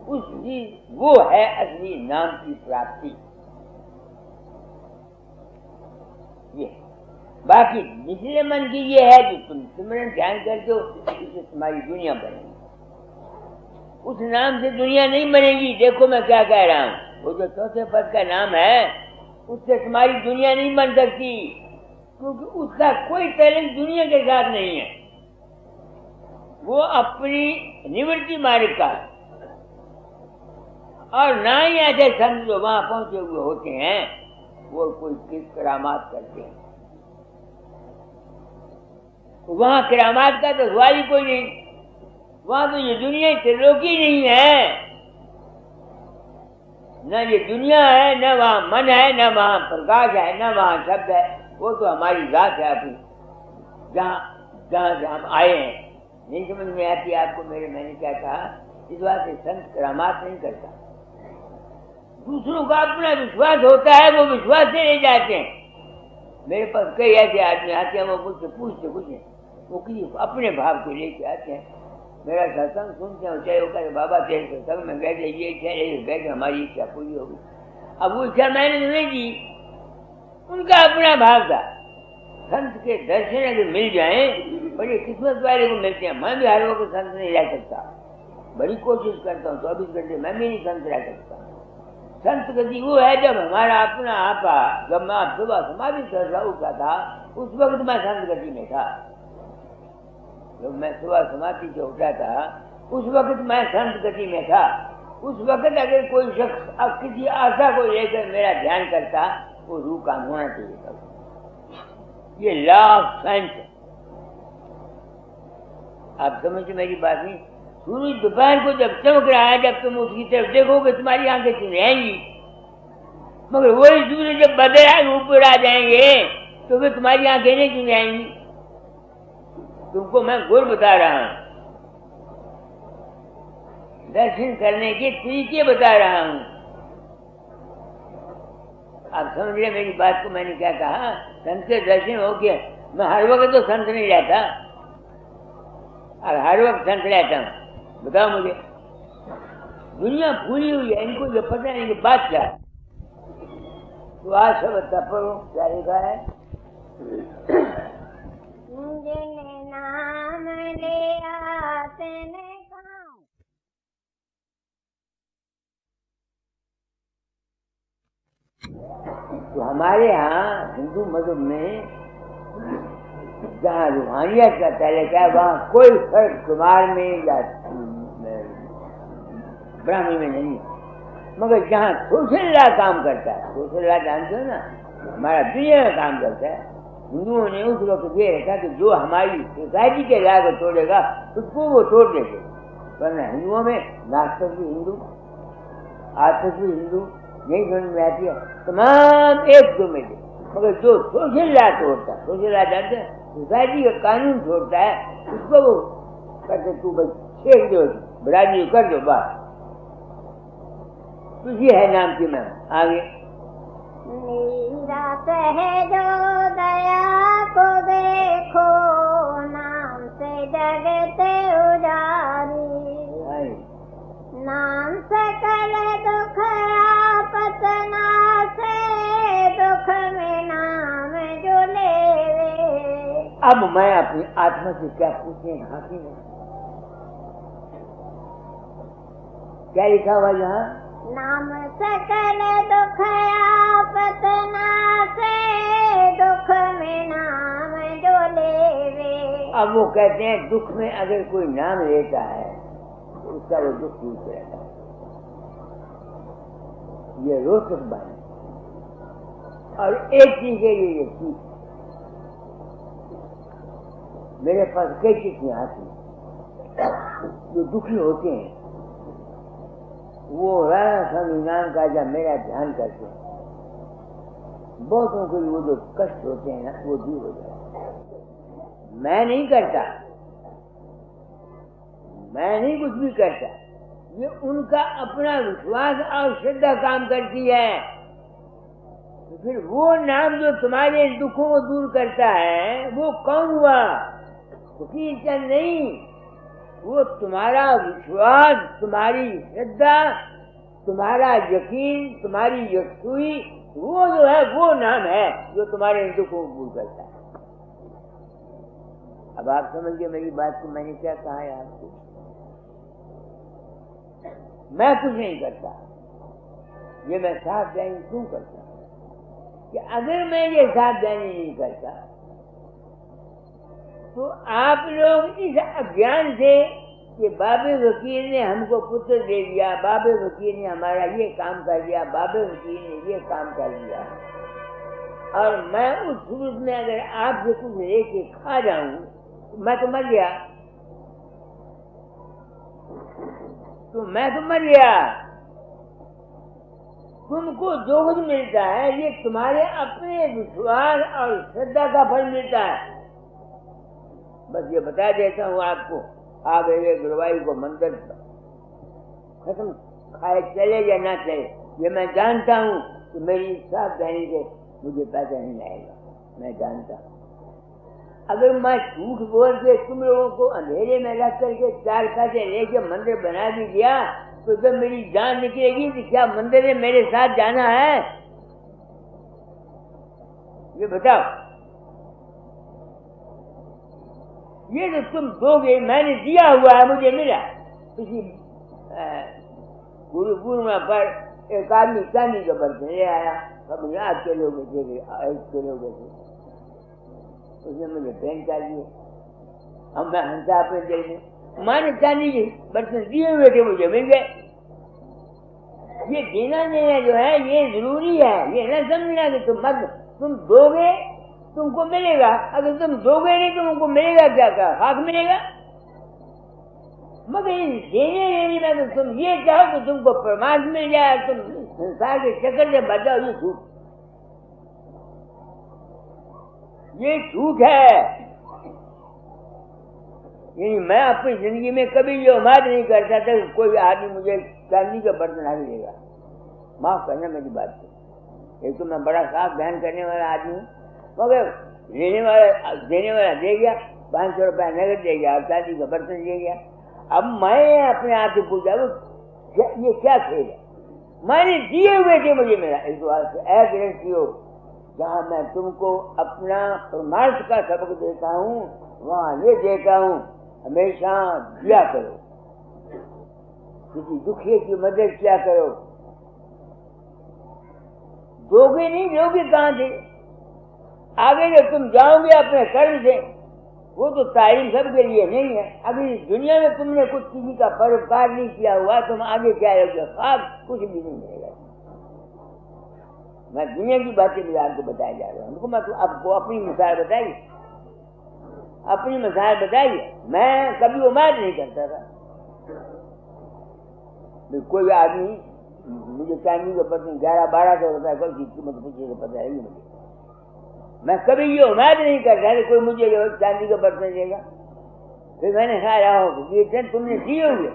उस चीज वो है असली नाम की प्राप्ति। ये बाकी निचले मन की ये है कि तुम सिमरन ध्यान करते हो, इससे तुम्हारी दुनिया बनेगी। उस नाम से दुनिया नहीं बनेगी। देखो मैं क्या कह रहा हूँ, वो जो चौथे पद का नाम है, उससे तुम्हारी दुनिया नहीं बन सकती, क्योंकि उसका कोई टैलेंट दुनिया के साथ नहीं है। वो अपनी निवृत्ति मार्ग का है। और ना ही ऐसे संत जो वहां पहुंचे हुए होते हैं वो कोई किस करामात करते हैं। वहां करामात का तो सवाल ही कोई नहीं। वहां तो ये दुनिया त्रिलोकी नहीं है, न ये दुनिया है, न वहां मन है, न वहां प्रकाश है, न वहां शब्द है। वो तो हमारी जात है अपनी, जहां से हम आए हैं। नहीं समझ में आती आपको मैंने क्या कहा? इस बात से संत करामात नहीं करता। दूसरों का अपना विश्वास होता है, वो विश्वास से ले जाते हैं। मेरे पास कई ऐसे आदमी आते हैं, वो मुझसे पूछते कुछ नहीं, वो किसी अपने भाव को लेके आते हैं। मेरा सत्संग सुनते हैं, चाहे होगा कि बाबा तेरे सत्संग में गए थे, ये इच्छा गए थे, हमारी इच्छा पूरी होगी। अब वो इच्छा मैंने नहीं दी, उनका अपना भाव था। संत के दर्शन अगर मिल जाए, बड़ी किस्मत वाले को मिलते हैं। मैं भी हर वक्त संत नहीं रह सकता, बड़ी कोशिश करता हूँ, 24 घंटे मैं भी नहीं संत रह सकता। संत गति वो है जब हमारा अपना आपा, जब मैं सुबह समाधि कर रहा उठा था, उस वक्त मैं संत गति में था। जब मैं सुबह समाधि से उठा था, उस वक्त मैं संत गति में था। उस वक्त अगर कोई शख्स अब किसी आशा को लेकर मेरा ध्यान करता, वो रूह काम होना चाहिए तब। ये लॉ ऑफ साइंस है। आप समझे मेरी बात नहीं? सूरज दोपहर को जब चमक रहा है, जब तुम उसकी तरफ देखोगे तुम्हारी आंखें चुनेंगी, मगर वही सूरज जब बदल ऊपर आ जाएंगे तो फिर तुम्हारी आंखें नहीं चुनेंगी। तुमको मैं गुर बता रहा हूं, दर्शन करने के तरीके बता रहा हूं। आप समझ रहे मेरी बात को? मैंने क्या कहा? संत के दर्शन हो गया। मैं हर वक्त तो संत नहीं रहता और हर वक्त संत रहता हूं। बताओ मुझे, दुनिया फूली हुई है, इनको ये पता नहीं कि बात क्या है। तो आज सब पढ़ो क्या लिखा है। जिन नाम लिया तेने काम। तो हमारे यहाँ हिंदू मजहब में जहाँ रूहानियत का तरीका है, वहाँ कोई फर्क कुमार में या ब्राह्मण में नहीं। मगर जहाँ सोशल काम करता है, सोशल जानते हो ना, हमारा दुनिया में काम करता है, हिंदुओं ने उस वक्त ये रखा कि जो हमारी सोसाइटी के ला को तोड़ेगा उसको वो तोड़ देंगे। वरना हिंदुओं में नास्तिक भी हिंदू, आस्तिक भी हिंदू, यही समझ में आती है, तमाम एक दो में। मगर जो सोशल लॉ तोड़ता है, सोशल लॉ जानते हैं, सोसाइटी का कानून छोड़ता है, उसको वो करते तू बस छेक दो, बराबरी कर दो, बात तुझी है नाम की। मैं आगे मीरा कहे जो दया को देखो, नाम से जगते उजारी, नाम से कर दुख आपत नासे, दुख में नाम जो लेवे। अब मैं अपनी आत्मा से क्या पूछे हाकिम है? क्या लिखा हुआ यहाँ? नाम सकल दुख आपत नासे, दुख में नाम जो लेवे। अब वो कहते हैं दुख में अगर कोई नाम लेता है तो उसका वो दुख दूर रहता है। ये रोचक बात है। और एक चीज है ये चीज, मेरे पास कई चीजें आती जो दुखी होते हैं, वो राणा स्वामी नाम का जब मेरा ध्यान करते हैं, बहुतों को वो जो कष्ट होते हैं ना वो दूर हो जाते हैं। मैं नहीं करता, मैं नहीं कुछ भी करता, ये उनका अपना विश्वास और श्रद्धा काम करती है। तो फिर वो नाम जो तुम्हारे दुखों को दूर करता है वो कौन हुआ? फकीर चंद नहीं, वो तुम्हारा विश्वास, तुम्हारी श्रद्धा, तुम्हारा यकीन, तुम्हारी यकसुई, वो जो है वो नाम है जो तुम्हारे दुखों को दूर करता है। अब आप समझिए मेरी बात को, मैंने क्या कहा है आपको? मैं कुछ नहीं करता, ये मैं सावधानी क्यों करता कि अगर मैं ये सावधानी नहीं करता तो आप लोग इस अज्ञान से कि बाबे वकील ने हमको पुत्र दे दिया, बाबे वकील ने हमारा ये काम कर दिया, बाबे वकील ने ये काम कर दिया, और मैं उस सूरज में अगर आपसे कुछ लेके खा जाऊं तो मैं तो मर गया, तो मैं तो मर गया। तुमको जो कुछ मिलता है ये तुम्हारे अपने विश्वास और श्रद्धा का फल मिलता है। बस ये बता देता हूँ आपको, आ गए गुरुवाई को मंदिर खत्म, खाए चले या ना चले, ये मैं जानता हूँ कि मेरी सावधानी से मुझे पैसा नहीं आएगा, मैं जानता हूँ। अगर मैं झूठ बोल के तुम लोगों को अंधेरे में रख करके 4 पैसे लेके मंदिर बना भी दिया तो जब मेरी जान निकलेगी तो क्या मंदिर में मेरे साथ जाना है? ये बताओ। ये जो तुम दोगे, मैंने दिया हुआ है, मुझे मिला। किसी गुरु पूर्णिमा पर एक आदमी चांदी का बर्तन ले आया, सब याद के लोग थे, उसने मुझे पेन चाहिए। अब मैं हंसा अपने दिल में, मैंने चांदी के बर्तन दिए हुए थे, मुझे मिल गए। ये देना देना जो है ये जरूरी है। ये न समझना कि तुम दोगे तुमको मिलेगा, अगर तुम दोगे नहीं तुमको मिलेगा क्या? क्या हक मिलेगा? मगर देने लेने में तो तुम ये चाहो कि तुमको परमात्मा मिल जाए, तुम संसार के चक्कर से बच जाओ, ये झूठ, ये झूठ है। यानी मैं अपनी जिंदगी में कभी ये उम्मीद नहीं करता था कि कोई आदमी मुझे चांदी का बर्तन आ देगा। माफ करना मेरी बात को, एक तो मैं बड़ा साफ ध्यान करने वाला आदमी हूँ, मगर देने वाला दे गया, 500 रुपया नगद दे गया, चांदी का बर्तन दे गया। अब मैं अपने आप से पूछा ये क्या खेल है? मैंने दिए हुए थे मुझे मेरा इस बात से ऐसी हो जहाँ मैं तुमको अपना परमार्थ का सबक देता हूँ, वहाँ ये देता हूँ हमेशा दिया करो, किसी दुखिए की मदद किया करो। दोगे नहीं, लोगे कहाँ से? आगे जब तुम जाओगे अपने कर्म से, वो तो तारीफ सबके लिए नहीं है। अभी इस दुनिया में तुमने कुछ किसी का परोपकार नहीं किया हुआ, तुम आगे क्या रहोगे? खाक, कुछ भी नहीं मिलेगा। मैं दुनिया की बातें भी आपको बताया जा रहा हूँ। उनको मैं तो आपको अपनी मिसाल बताइए, अपनी मिसाल बताइए। मैं कभी उम्मीद नहीं करता था कोई आदमी मुझे चांदी का बर्तन 1100-1200 रुपया कोई चीज की मतलब पूछे तो पता है मुझे। मैं कभी ये उम्मीद नहीं करता कि कोई मुझे चांदी का बर्तन देगा। फिर मैंने कहा रहा ये तुमने दिए हुए,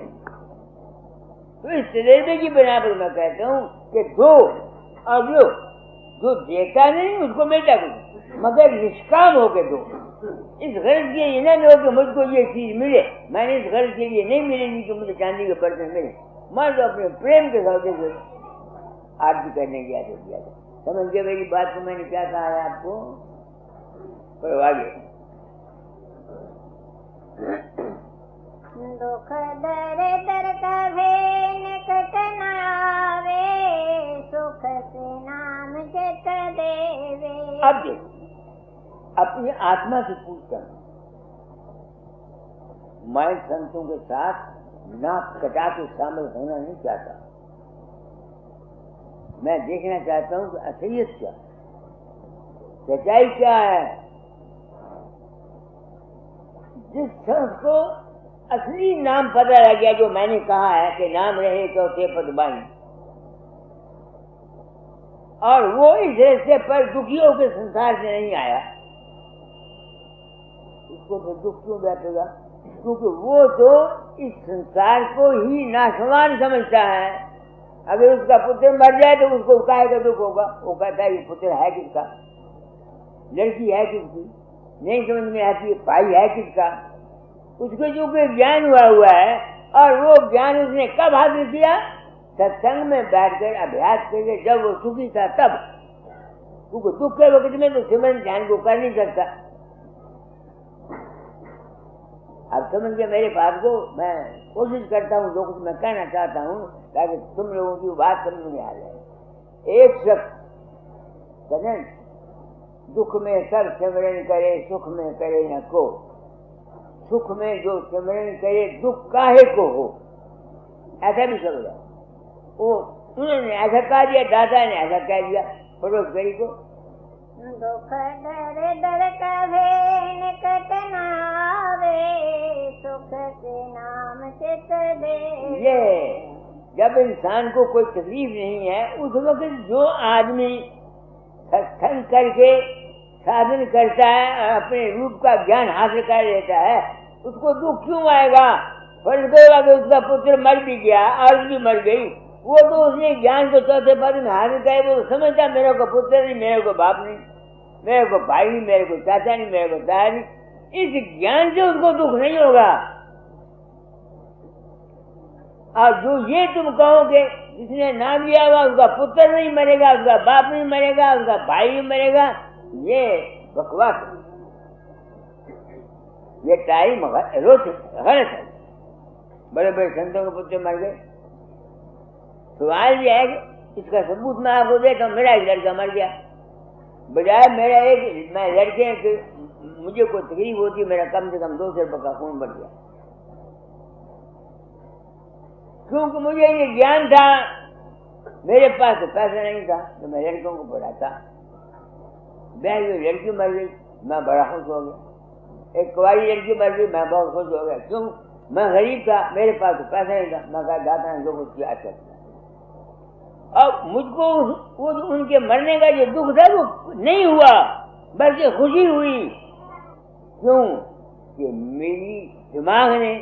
तो इस तजर्बे की बिना पर मैं कहता हूँ कि दो और जो देता नहीं उसको मिलता कुछ, मगर निष्काम होके दो। इस गर्ज के लिए न हो कि मुझको ये चीज मिले, मैंने इस गर्ज के लिए नहीं मिलेगी कि मुझे चांदी के बर्तन मिले। मैं तो अपने प्रेम के सौदे से आरती करने गया था। समझ गए मेरी बात को? मैंने क्या कहा है आपको? पर आगे दुख दर कभे निकट न आवे, सुख से नाम चित देवे। अब देखो, अपनी आत्मा से पूछता हूं, मैं संतों के साथ नाक कटा के शामिल होना नहीं चाहता। मैं देखना चाहता हूं कि असलियत क्या, सच्चाई क्या है। जिस शख्स को असली नाम पता लग गया, जो मैंने कहा है कि नाम रहे तो थे पदबानी, और वो इस रास्ते पर दुखियों के संसार से नहीं आया, उसको तो दुख क्यों बैठेगा? क्योंकि वो तो इस संसार को ही नाशवान समझता है। अगर उसका पुत्र मर जाए तो उसको काहे का दुख होगा? वो कहता है ये पुत्र है किसका, लड़की है किसकी, नहीं समझ में आती है भाई है किसका। उसको जो कोई ज्ञान हुआ है, और वो ज्ञान उसने कब हासिल किया? सत्संग में बैठकर अभ्यास करके, जब वो सुखी था तब। क्योंकि दुख के वक्त में तो सिमरन ध्यान को कर नहीं सकता। अब समझ गए मेरे बात को? मैं कोशिश करता हूँ जो कुछ मैं कहना चाहता हूँ ताकि तुम लोगों की बात समझ में आ जाए। एक शख्स कहते दुख में सब सिमरन करे, सुख में करे न को। सुख में जो सिमरन करे दुख काहे को हो, ऐसा भी समझा। वो उन्होंने ऐसा कह दिया, दादा ने ऐसा कह दिया पड़ोस गरी को। दुख दर कभे निकट न आवे, सुख से नाम चित देवे। ये जब इंसान को कोई तकलीफ नहीं है, उस वक्त जो आदमी सत्संग करके साधन करता है और अपने रूप का ज्ञान हासिल कर लेता है, उसको दुख क्यों आएगा? फर्ज करेगा कि उसका पुत्र मर भी गया और भी मर गई, वो तो उसने ज्ञान को चौथे पद में हासिल करे, वो तो समझता मेरे को पुत्र नहीं, मेरे को बाप नहीं, मेरे को भाई नहीं, मेरे को चाचा नहीं, मेरे को दादा नहीं। इस ज्ञान से उसको दुख नहीं होगा। और जो ये तुम कहोगे जिसने नाम लिया हुआ उसका पुत्र नहीं मरेगा, उसका बाप नहीं मरेगा, उसका भाई नहीं मरेगा, ये बकवास है, ये टाइम गलत है। बड़े बड़े संतों के पुत्र मर गए। सवाल ये है कि इसका सबूत मैं आपको देता हूँ। मेरा एक लड़का मर गया, बजाय मेरा मैं लड़के मुझे कोई तकलीफ होती, मेरा कम से कम 200 रुपये का खून बढ़ गया, क्योंकि मुझे ये ज्ञान था मेरे पास तो पैसा नहीं था तो मैं लड़कों को पढ़ाता। बहन जो लड़की मर गई मैं बड़ा खुश हो गया, एक कुंवारी लड़की मर गई मैं बहुत खुश हो गया। क्यों? मैं गरीब था, मेरे पास तो पैसा नहीं था। मैं कहा दाता ने जो कुछ किया अच्छा किया। अब मुझको वो उनके मरने का जो दुख था वो नहीं हुआ, बल्कि खुशी हुई। क्यों? कि मेरी दिमाग ने,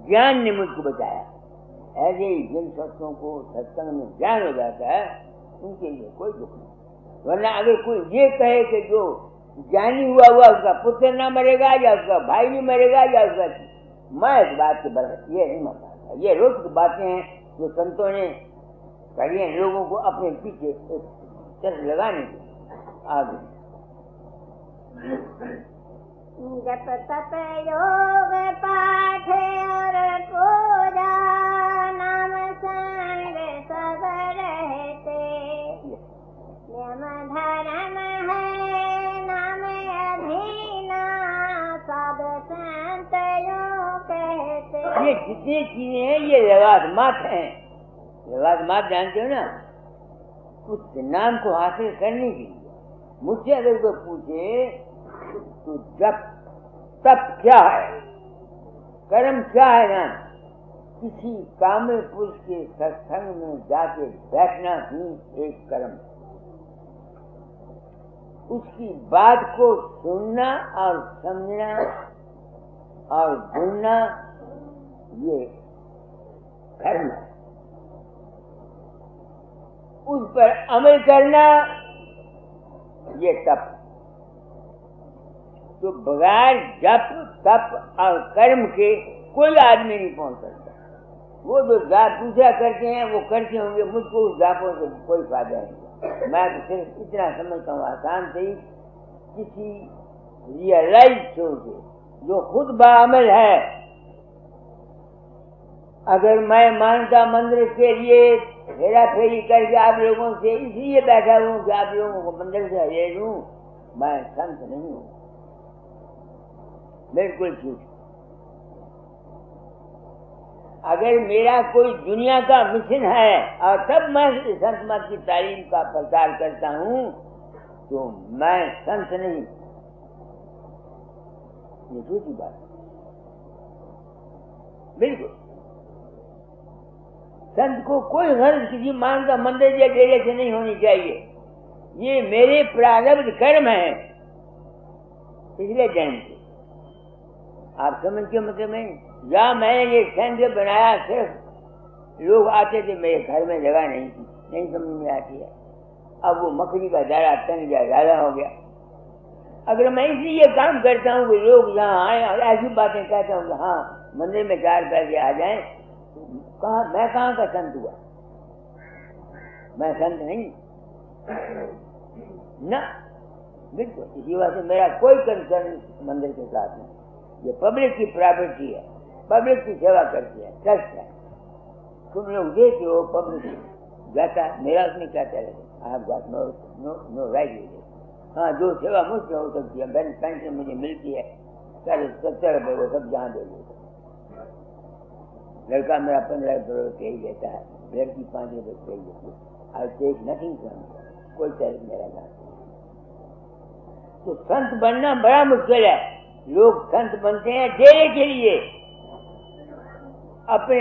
ज्ञान ने मुझको बचाया। ऐसे ही जिन शख्सों को सत्संग में ज्ञान हो जाता है उनके लिए कोई दुख नहीं। वरना अगर कोई ये कहे कि जो ज्ञानी हुआ उसका पुत्र ना मरेगा या उसका भाई नहीं मरेगा या उसका, मैं इस बात के बराबर ये नहीं मानता। ये रोज की बातें हैं जो संतों ने करी हैं लोगों को अपने पीछे चर लगाने के। आगे जप तप योग पाठ और पूजा नाम संग सब रहते, नियम धर्म है नाम अधीना सब संत यूं कहते। ये जितनी चीजें हैं ये लवाजमात हैं। लवाजमात जानते हो ना, उस नाम को हासिल करने के लिए मुझसे अगर कोई पूछे तो जप तप क्या है, कर्म क्या है ना, किसी कामिल पुरुष के सत्संग में जाके बैठना ही एक कर्म, उसकी बात को सुनना और समझना और बोलना ये कर्म है। उस पर अमल करना ये तप। तो बगैर जप तप और कर्म के कोई आदमी नहीं पहुंच सकता। वो जो जाप पूजा करते हैं वो करते होंगे, मुझको उस जापों से कोई फायदा नहीं। मैं तो सिर्फ इतना समझता हूँ आसान से ही किसी रियलाइज सोच से जो खुद बाअमल है। अगर मैं मानता मंदिर के लिए हेरा फेरी करके आप लोगों से इसलिए बैठा हूँ कि आप लोगों को मंदिर से ले लूं, मैं संत नहीं हूँ, बिल्कुल ठीक। अगर मेरा कोई दुनिया का मिशन है और तब मैं संत मत की तालीम का प्रचार करता हूँ तो मैं संत नहीं। ये झूठी बात बिल्कुल। संत को कोई गर्ज किसी मान का मंदिर या डेरे से नहीं होनी चाहिए। ये मेरे प्रारब्ध कर्म है पिछले जन्म के। आप समझ के मतलब में, या मैंने ये संघ बनाया सिर्फ लोग आते थे, मेरे घर में जगह नहीं थी, नहीं समझ में आती है। अब वो मकड़ी का दायरा तंग या ज्यादा हो गया। अगर मैं इसलिए काम करता हूँ कि लोग यहाँ आए और ऐसी बातें कहता हूँ कि हाँ मंदिर में 4 पैसे आ जाएं, मैं कहाँ का संत हुआ? मैं संत नहीं ना, बिल्कुल। इसी वजह से मेरा कोई कंसर्न मंदिर के साथ नहीं। ये पब्लिक की प्रॉपर्टी है, पब्लिक की सेवा करती है, ट्रस्ट है। तुम लोग देते हो पब्लिक जाता, मेरा उसमें क्या चलेगा? I have got no right with it. हाँ, जो सेवा मुझसे हो सकती है, पेंशन मुझे मिलती है 70 रुपये, वो सब जहाँ दे देता। लड़का मेरा 15 रुपये ही देता है, लड़की 5 रुपये ही देती है। आई टेक नथिंग फ्रॉम कोई टैरिफ मेरा ना। तो संत बनना बड़ा मुश्किल है। लोग संत बनते हैं डेरे के लिए, अपने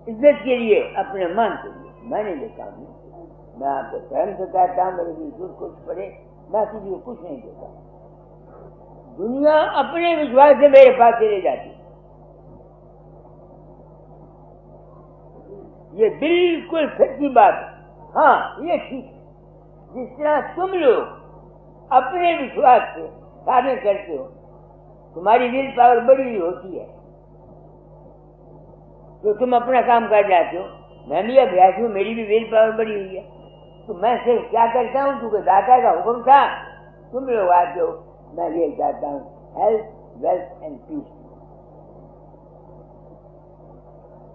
इज्जत के लिए, अपने मान के लिए। मैंने ये काम नहीं। मैं आपको स्वयं से कहता हूँ, मेरे लिए कुछ पड़े, मैं किसी को कुछ नहीं देता। दुनिया अपने विश्वास से मेरे पास चले जाती है। ये बिल्कुल सच्ची बात है। हाँ, ये ठीक है। जिस तरह तुम लोग अपने विश्वास से कार्य करते हो, तुम्हारी विल पावर बड़ी होती है तो तुम अपना काम कर जाते हो। मैं भी अभ्यास हूँ, मेरी भी विल पावर बड़ी हुई है। तो मैं सिर्फ क्या करता हूँ, क्योंकि दाता का हुक्म था, तुम लोग आते हो, मैं ये चाहता हूँ हेल्थ, वेल्थ एंड पीस।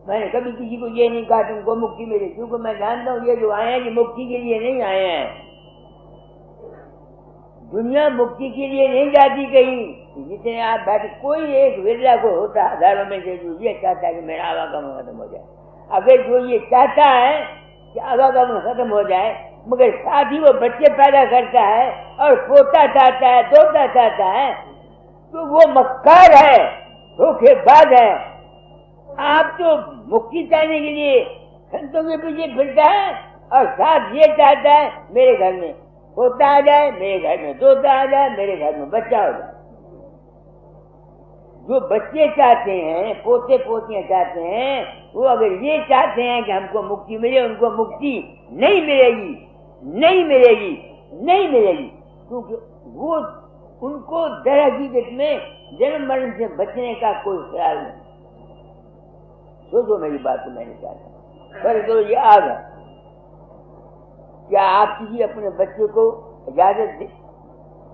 मैंने कभी किसी को ये नहीं कहा तुमको मुक्ति मिले, क्योंकि मैं जानता हूँ ये जो आए हैं ये मुक्ति के लिए नहीं आए हैं। दुनिया मुक्ति के लिए नहीं जाती कहीं। जितने आप बैठे, कोई एक विरला को होता हजारों में से जो ये चाहता है कि मेरा आवागमन खत्म हो जाए। अगर जो ये चाहता है कि आवागमन खत्म हो जाए, मगर साथ ही वो बच्चे पैदा करता है और पोता चाहता है, दोता चाहता है, तो वो मक्कार है, धोखेबाज है। आप तो मुक्ति चाहने के लिए संतों के पीछे फिरता है और साथ ये चाहता है मेरे घर में पोता आ जाए, मेरे घर में दोता आ जाए, मेरे घर में बच्चा हो जाए। जो बच्चे चाहते हैं, पोते पोतियां चाहते हैं, वो अगर ये चाहते हैं कि हमको मुक्ति मिले, उनको मुक्ति नहीं मिलेगी, नहीं मिलेगी, नहीं मिलेगी, क्योंकि वो उनको दर हकीकत में जन्म मरण से बचने का कोई ख्याल नहीं। सोचो मेरी बात को, मैंने कहा पर तो ये आ गया। क्या आप किसी अपने बच्चे को इजाजत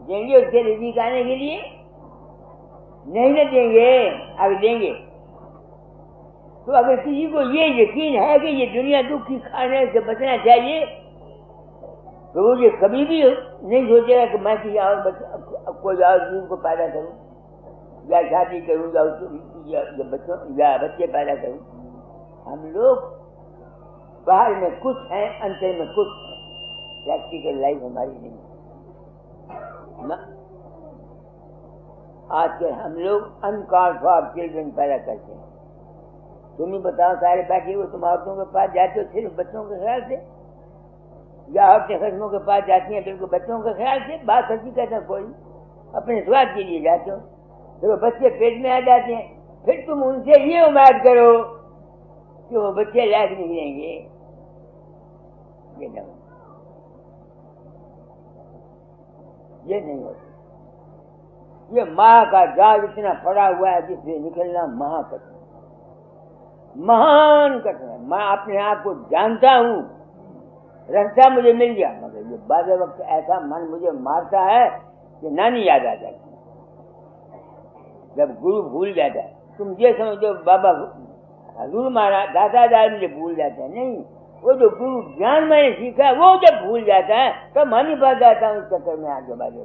देंगे उसके रिज़्क़ आने के लिए? नहीं न देंगे। अगर देंगे तो अगर किसी को ये यकीन है कि ये दुनिया दुख की खाने से बचना चाहिए, तो वो ये कभी भी नहीं सोचेगा कि मैं किसी और कोई और जीव को पैदा करूं या शादी करूं या बच्चे पैदा करूं। हम लोग बाहर में कुछ हैं, अंतर में कुछ हैं। प्रैक्टिकल लाइफ हमारी नहीं ना। आजकल हम लोग अनकॉल्ड फॉर चिल्ड्रन पैदा करते हैं। तुम ही बताओ, सारे बैठे हुए तुम औरतों के पास जाते हो सिर्फ बच्चों के ख्याल से, या औरतें खस्मों के पास जाती हैं बिल्कुल बच्चों के ख्याल से? बात सच्ची कहता कोई अपने स्वाद के लिए जाते हो, फिर वो बच्चे पेट में आ जाते हैं, फिर तुम उनसे ये उम्मीद करो कि वो बच्चे लायक निकलेंगे। ये नहीं होता। ये माँ का जाल इतना पड़ा हुआ है जिससे निकलना महाकठिन, महान कठिन है। मैं अपने आप को जानता हूँ, रास्ता मुझे मिल गया, मगर ये बाद वक्त ऐसा मन मुझे मारता है कि नानी याद आ जाती है, जब गुरु भूल जाता है। तुम ये समझो बाबा हजूर महाराज दादा दादा मुझे भूल जाते हैं, नहीं, वो जो गुरु ज्ञान मैंने सीखा है वो जब भूल जाता है तब मैं नहीं पास जाता हूँ इस चक्कर में आगे बाजू।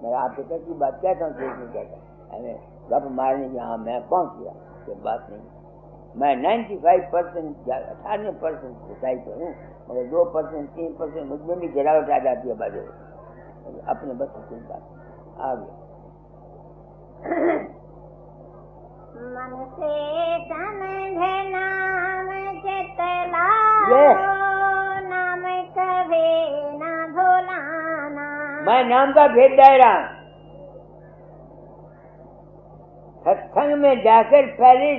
मैं आपसे कैसी बात कहता हूँ, नहीं कहता हमें गप मारने की, हाँ मैं पहुँच गया, ये बात नहीं। मैं 95% 98% सच्चाई पर हूँ, मगर 2% 3% मुझमें भी गिरावट आ जाती है बाजू अपने बच्चों की बात आ गया। मन से समझे नाम चितलाओ, नाम कभी न भुलाना। मैं नाम का भेद दे रहा हूं। सत्संग में जाकर पहले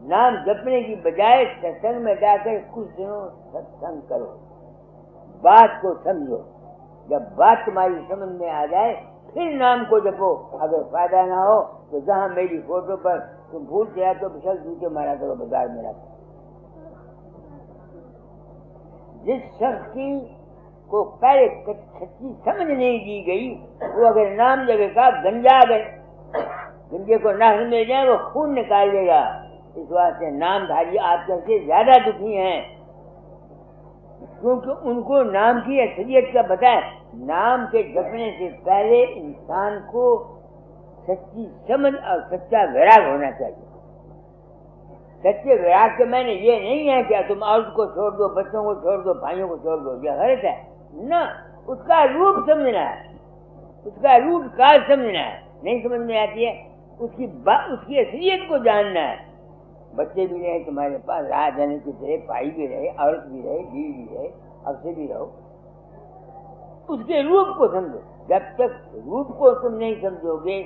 नाम जपने की बजाय सत्संग में जाकर कुछ दिनों सत्संग करो, बात को समझो। जब बात तुम्हारी समझ में आ जाए फिर नाम को जपो। अगर फायदा ना हो तो जहां मेरी फोटो पर तुम भूल गया तो विशल जूते मारा करो बाजार में रखो। जिस शख्स की को पहले सच्ची समझ नहीं दी गई, वो अगर नाम जगह का गंजे को नाक मिल जाए वो खून निकाल देगा। इस वास्ते नामधारी आजकल से ज्यादा दुखी हैं, क्योंकि उनको नाम की असलियत का पता है। नाम के जपने से पहले इंसान को सच्ची समझ और सच्चा वैराग होना चाहिए। सच्चे वैराग के मैंने ये नहीं है कि तुम औरत को छोड़ दो, बच्चों को छोड़ दो, भाइयों को छोड़ दो, ये गलत है ना। उसका रूप समझना है, उसका रूट काल समझना है। नहीं समझ में आती है उसकी असलियत को जानना है। बच्चे भी रहे तुम्हारे पास, राजधानी की तरह, भाई भी रहे, औरत भी रहे, बीवी भी रहे, अवश्य भी रहो, उसके रूप को समझो। जब तक रूप को तुम नहीं समझोगे,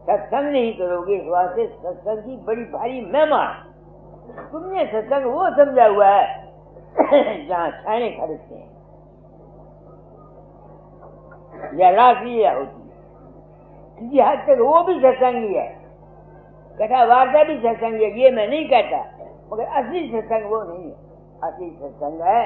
सत्संग नहीं करोगे, इस वास्ते सत्संग की बड़ी भारी महिमा। तुमने सत्संग वो समझा हुआ है जहाँ छाने खरीदते हैं या राशि होती है, किसी हद तक वो भी सत्संग ही है। कथा वार्ता भी सत्संग है, ये मैं नहीं कहता, मगर असली सत्संग वो नहीं है। असली सत्संग है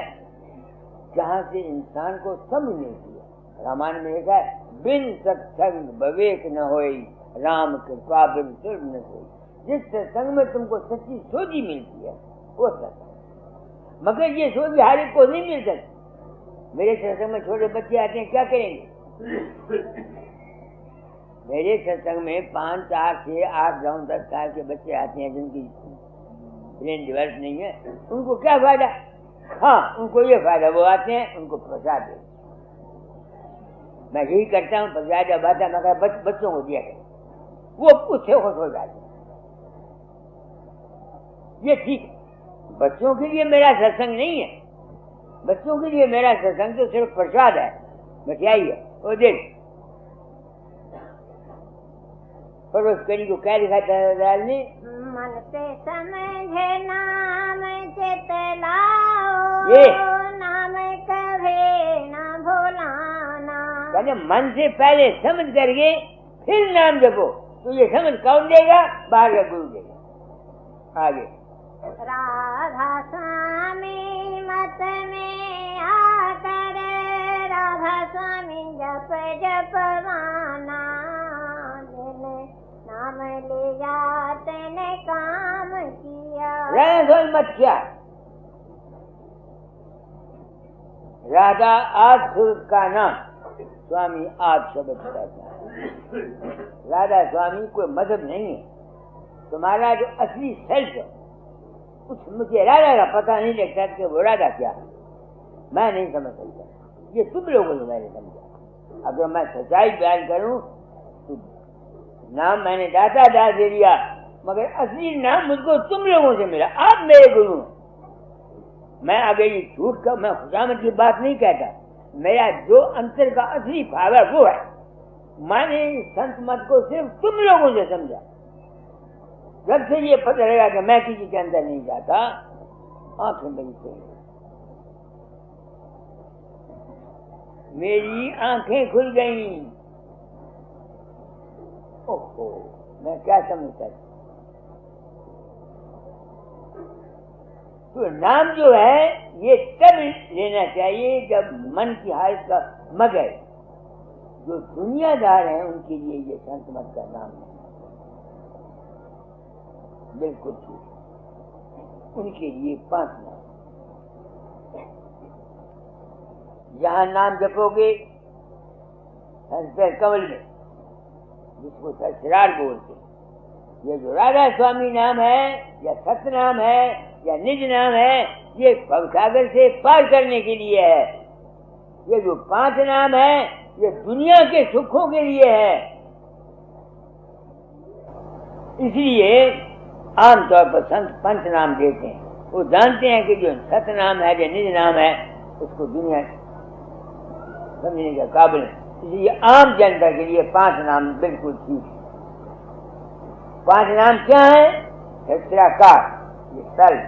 जहाँ से इंसान को समझ नहीं दिया। रामायण में लिखा है, बिन सत्संग विवेक न होई, राम कृपा बिन सुर न होई। जिस सत्संग में तुमको सच्ची सोची मिलती है वो सत्संग, मगर ये सोची हर एक को नहीं मिल सकती। मेरे सत्संग में छोटे बच्चे आते हैं, क्या करेंगे? मेरे सत्संग में 5, 4, 6, 8, 9, 10 साल के बच्चे आते हैं जिनकी ब्रेन डेवलप नहीं है, उनको क्या फायदा? हाँ, उनको ये फायदा, वो आते हैं उनको प्रसाद दे। मैं यही करता हूँ, प्रसाद जब आता मैं कहा बच्चों को दिया कर, वो उससे खुश हो जाते। ये ठीक है, बच्चों के लिए मेरा सत्संग नहीं है, बच्चों के लिए मेरा सत्संग तो सिर्फ प्रसाद है, मिठाई है, वो दे। पर उस कड़ी को क्या लिखा था दाल ने? मन से समझे नाम चितलाओ, ये नाम कभी न भुलाना। कहते मन से पहले समझ करके फिर नाम जपो, तो ये समझ कौन देगा? बाहर का गुरु देगा। आगे राधा स्वामी मत में आकर, राधा स्वामी जप जपवाना, नाम लिया तेने काम किया। राधा स्वामी मत क्या? राधा आद सुरत का नाम, स्वामी आद शब्द का नाम। राधा स्वामी कोई मजहब नहीं है, तुम्हारा जो असली सेल्फ है कुछ मुझे राधा का पता नहीं लगता कि वो राधा क्या है, मैं नहीं समझ सकता। ये तुम लोगों ने मैंने समझा। अगर मैं सच्चाई बयान करूं तो नाम मैंने दाता दास दे दिया, मगर असली नाम मुझको तुम लोगों से मिला, आप मेरे गुरु हैं। मैं अगर ये झूठ का, मैं खुशामद की बात नहीं कहता, मेरा जो अंतर का असली भाव है वो है। मैंने संत मत को सिर्फ तुम लोगों से समझा। जब से ये पता लगा कि मैं किसी के अंदर नहीं जाता, आंखें बंद कर, मेरी आंखें खुल गई। ओहो, मैं क्या समझता था? तो नाम जो है ये तब लेना चाहिए जब मन की हालत का, मगर जो दुनियादार हैं उनके लिए ये संत मत का नाम है बिल्कुल ठीक। उनके लिए 5 नाम, जहां नाम जपोगे कमल में, जिसको ससुराल बोलते, ये जो राधा स्वामी नाम है या सत्य नाम है या निज नाम है, ये भवसागर से पार करने के लिए है। ये जो 5 नाम है ये दुनिया के सुखों के लिए है। इसलिए आमतौर पर संत पंच नाम देते हैं। वो जानते हैं कि जो सत्य नाम है, जो निज नाम है, उसको दुनिया समझने का काबिल है। इसलिए आम जनता के लिए 5 नाम बिल्कुल ठीक है। 5 नाम क्या है? क्षेत्राकार, ये सर्व,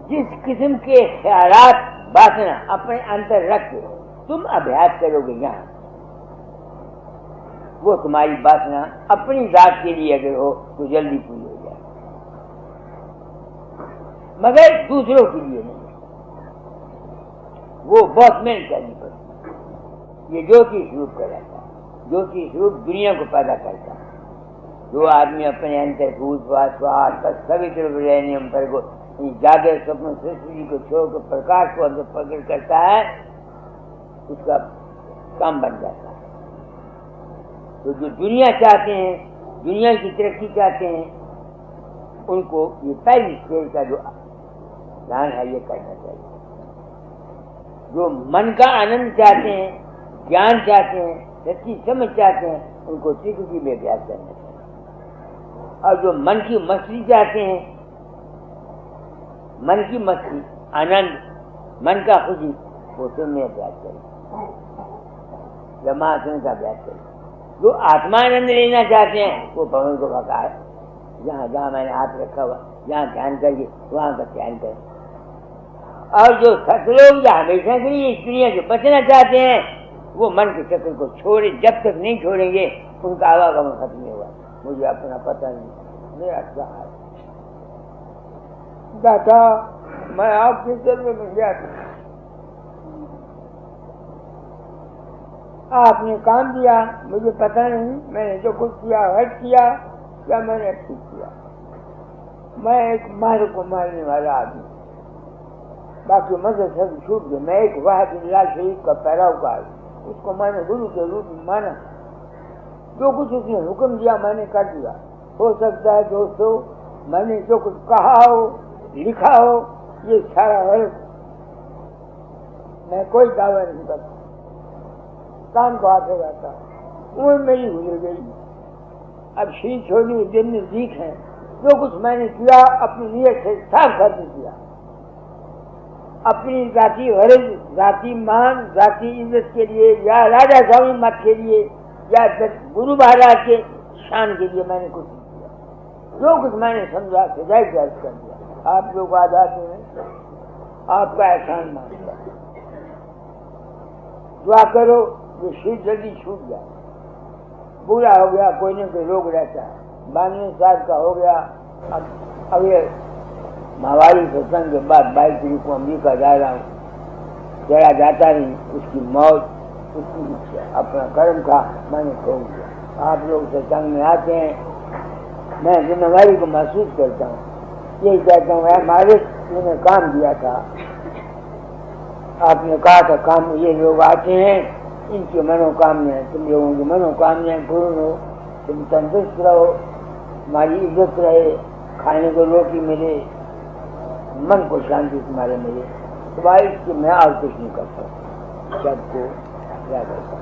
जिस किस्म के ख्यालात वासना अपने अंदर रख के तुम अभ्यास करोगे यहाँ, वो तुम्हारी वासना अपनी जात के लिए अगर हो तो जल्दी पूरी हो जाए, मगर दूसरों के लिए नहीं। वो बहुत मेहनत करनी पड़ती। ये ज्योति स्वरूप कहलाता है। ज्योति स्वरूप दुनिया को पैदा करता है। जो आदमी अपने अंतर भूत वास सभी तरफ रहने पर को जागर स्वप्न सृष्टि को छोड़कर प्रकाश को अंदर प्रकट करता है, उसका काम बन जाता है। तो जो दुनिया चाहते हैं, दुनिया की तरक्की चाहते हैं, उनको ये पहली स्टेज का जो ध्यान है ये करना चाहिए। जो मन का आनंद चाहते हैं, ज्ञान चाहते हैं, सच्ची समझ चाहते हैं, उनको त्रिकुटी में अभ्यास करना चाहिए। और जो मन की मस्ती चाहते हैं, मन की मस्ती, आनंद, मन का खुशी, वो सुनने अभ्यास करें, जमासन का अभ्यास करें। जो आत्मानंद लेना चाहते हैं वो भवन को भगा, जहाँ जहाँ मैंने हाथ रखा हुआ, जहाँ ध्यान करिए वहाँ का ध्यान करें। और जो सतलोग या हमेशा के लिए इस दुनिया से बचना चाहते हैं, वो मन के चक्र को छोड़े, जब तक नहीं छोड़ेंगे उनका आवागमन खत्म नहीं हुआ। मुझे अपना पता नहीं, मेरा क्या है दादा, मैं आपके जन्म में गया था, आपने काम दिया, मुझे पता नहीं, मैंने जो कुछ किया हट किया या मैंने ठीक किया। मैं एक मार को मारने वाला आदमी, बाकी मदद सब छूट गए। मैं एक वाहिदुल्लाह शरीफ का पैरोकार, उसको मैंने गुरु के रूप में माना। जो कुछ उसने हुक्म दिया मैंने कर दिया। हो सकता है दोस्तों मैंने जो कुछ कहा हो, लिखा हो, ये सारा गलत। मैं कोई दावा नहीं करता, कान को हाथ लगाता। उम्र मेरी गुजर गई, अब शीश छोड़ने के दिन नजदीक है। जो कुछ मैंने किया अपनी नीयत से साफ साफ किया, अपनी जाति गरज, जाति मान, जाति इज्जत के लिए, या राजा स्वामी मत के लिए, या गुरु महाराज के शान के लिए मैंने कुछ नहीं किया। जो कुछ मैंने समझा सजाए जायज कर दिया। आप लोग आ जाते हैं, आपका एहसान मानता है। दुआ करो ये शीश जल्दी छूट जाए। पूरा हो गया, कोई न कोई रोग रहता है। 92 साल का हो गया। अब ये माहवारी सत्संग के बाद 22 तारीख को अमेरिका जा रहा हूँ। चला जाता नहीं, उसकी मौत उसकी इच्छा, अपना कर्म था, मैंने खो दिया। आप लोग सत्संग में आते हैं, मैं जिम्मेदारी को महसूस करता हूँ। यही कहता हूँ, मालिक मैंने काम दिया था, आपने कहा था काम में ये लोग आते हैं, इनकी मनोकामनाएं, तुम लोगों की मनोकामनाएं पूर्ण हो, तुम तंदुरुस्त रहो, हमारी इज्जत रहे, खाने को रोटी मिले, मन को शांति तुम्हारे मिले। तुम्हारी मैं और कुछ नहीं कर सकता, सबको क्या करता।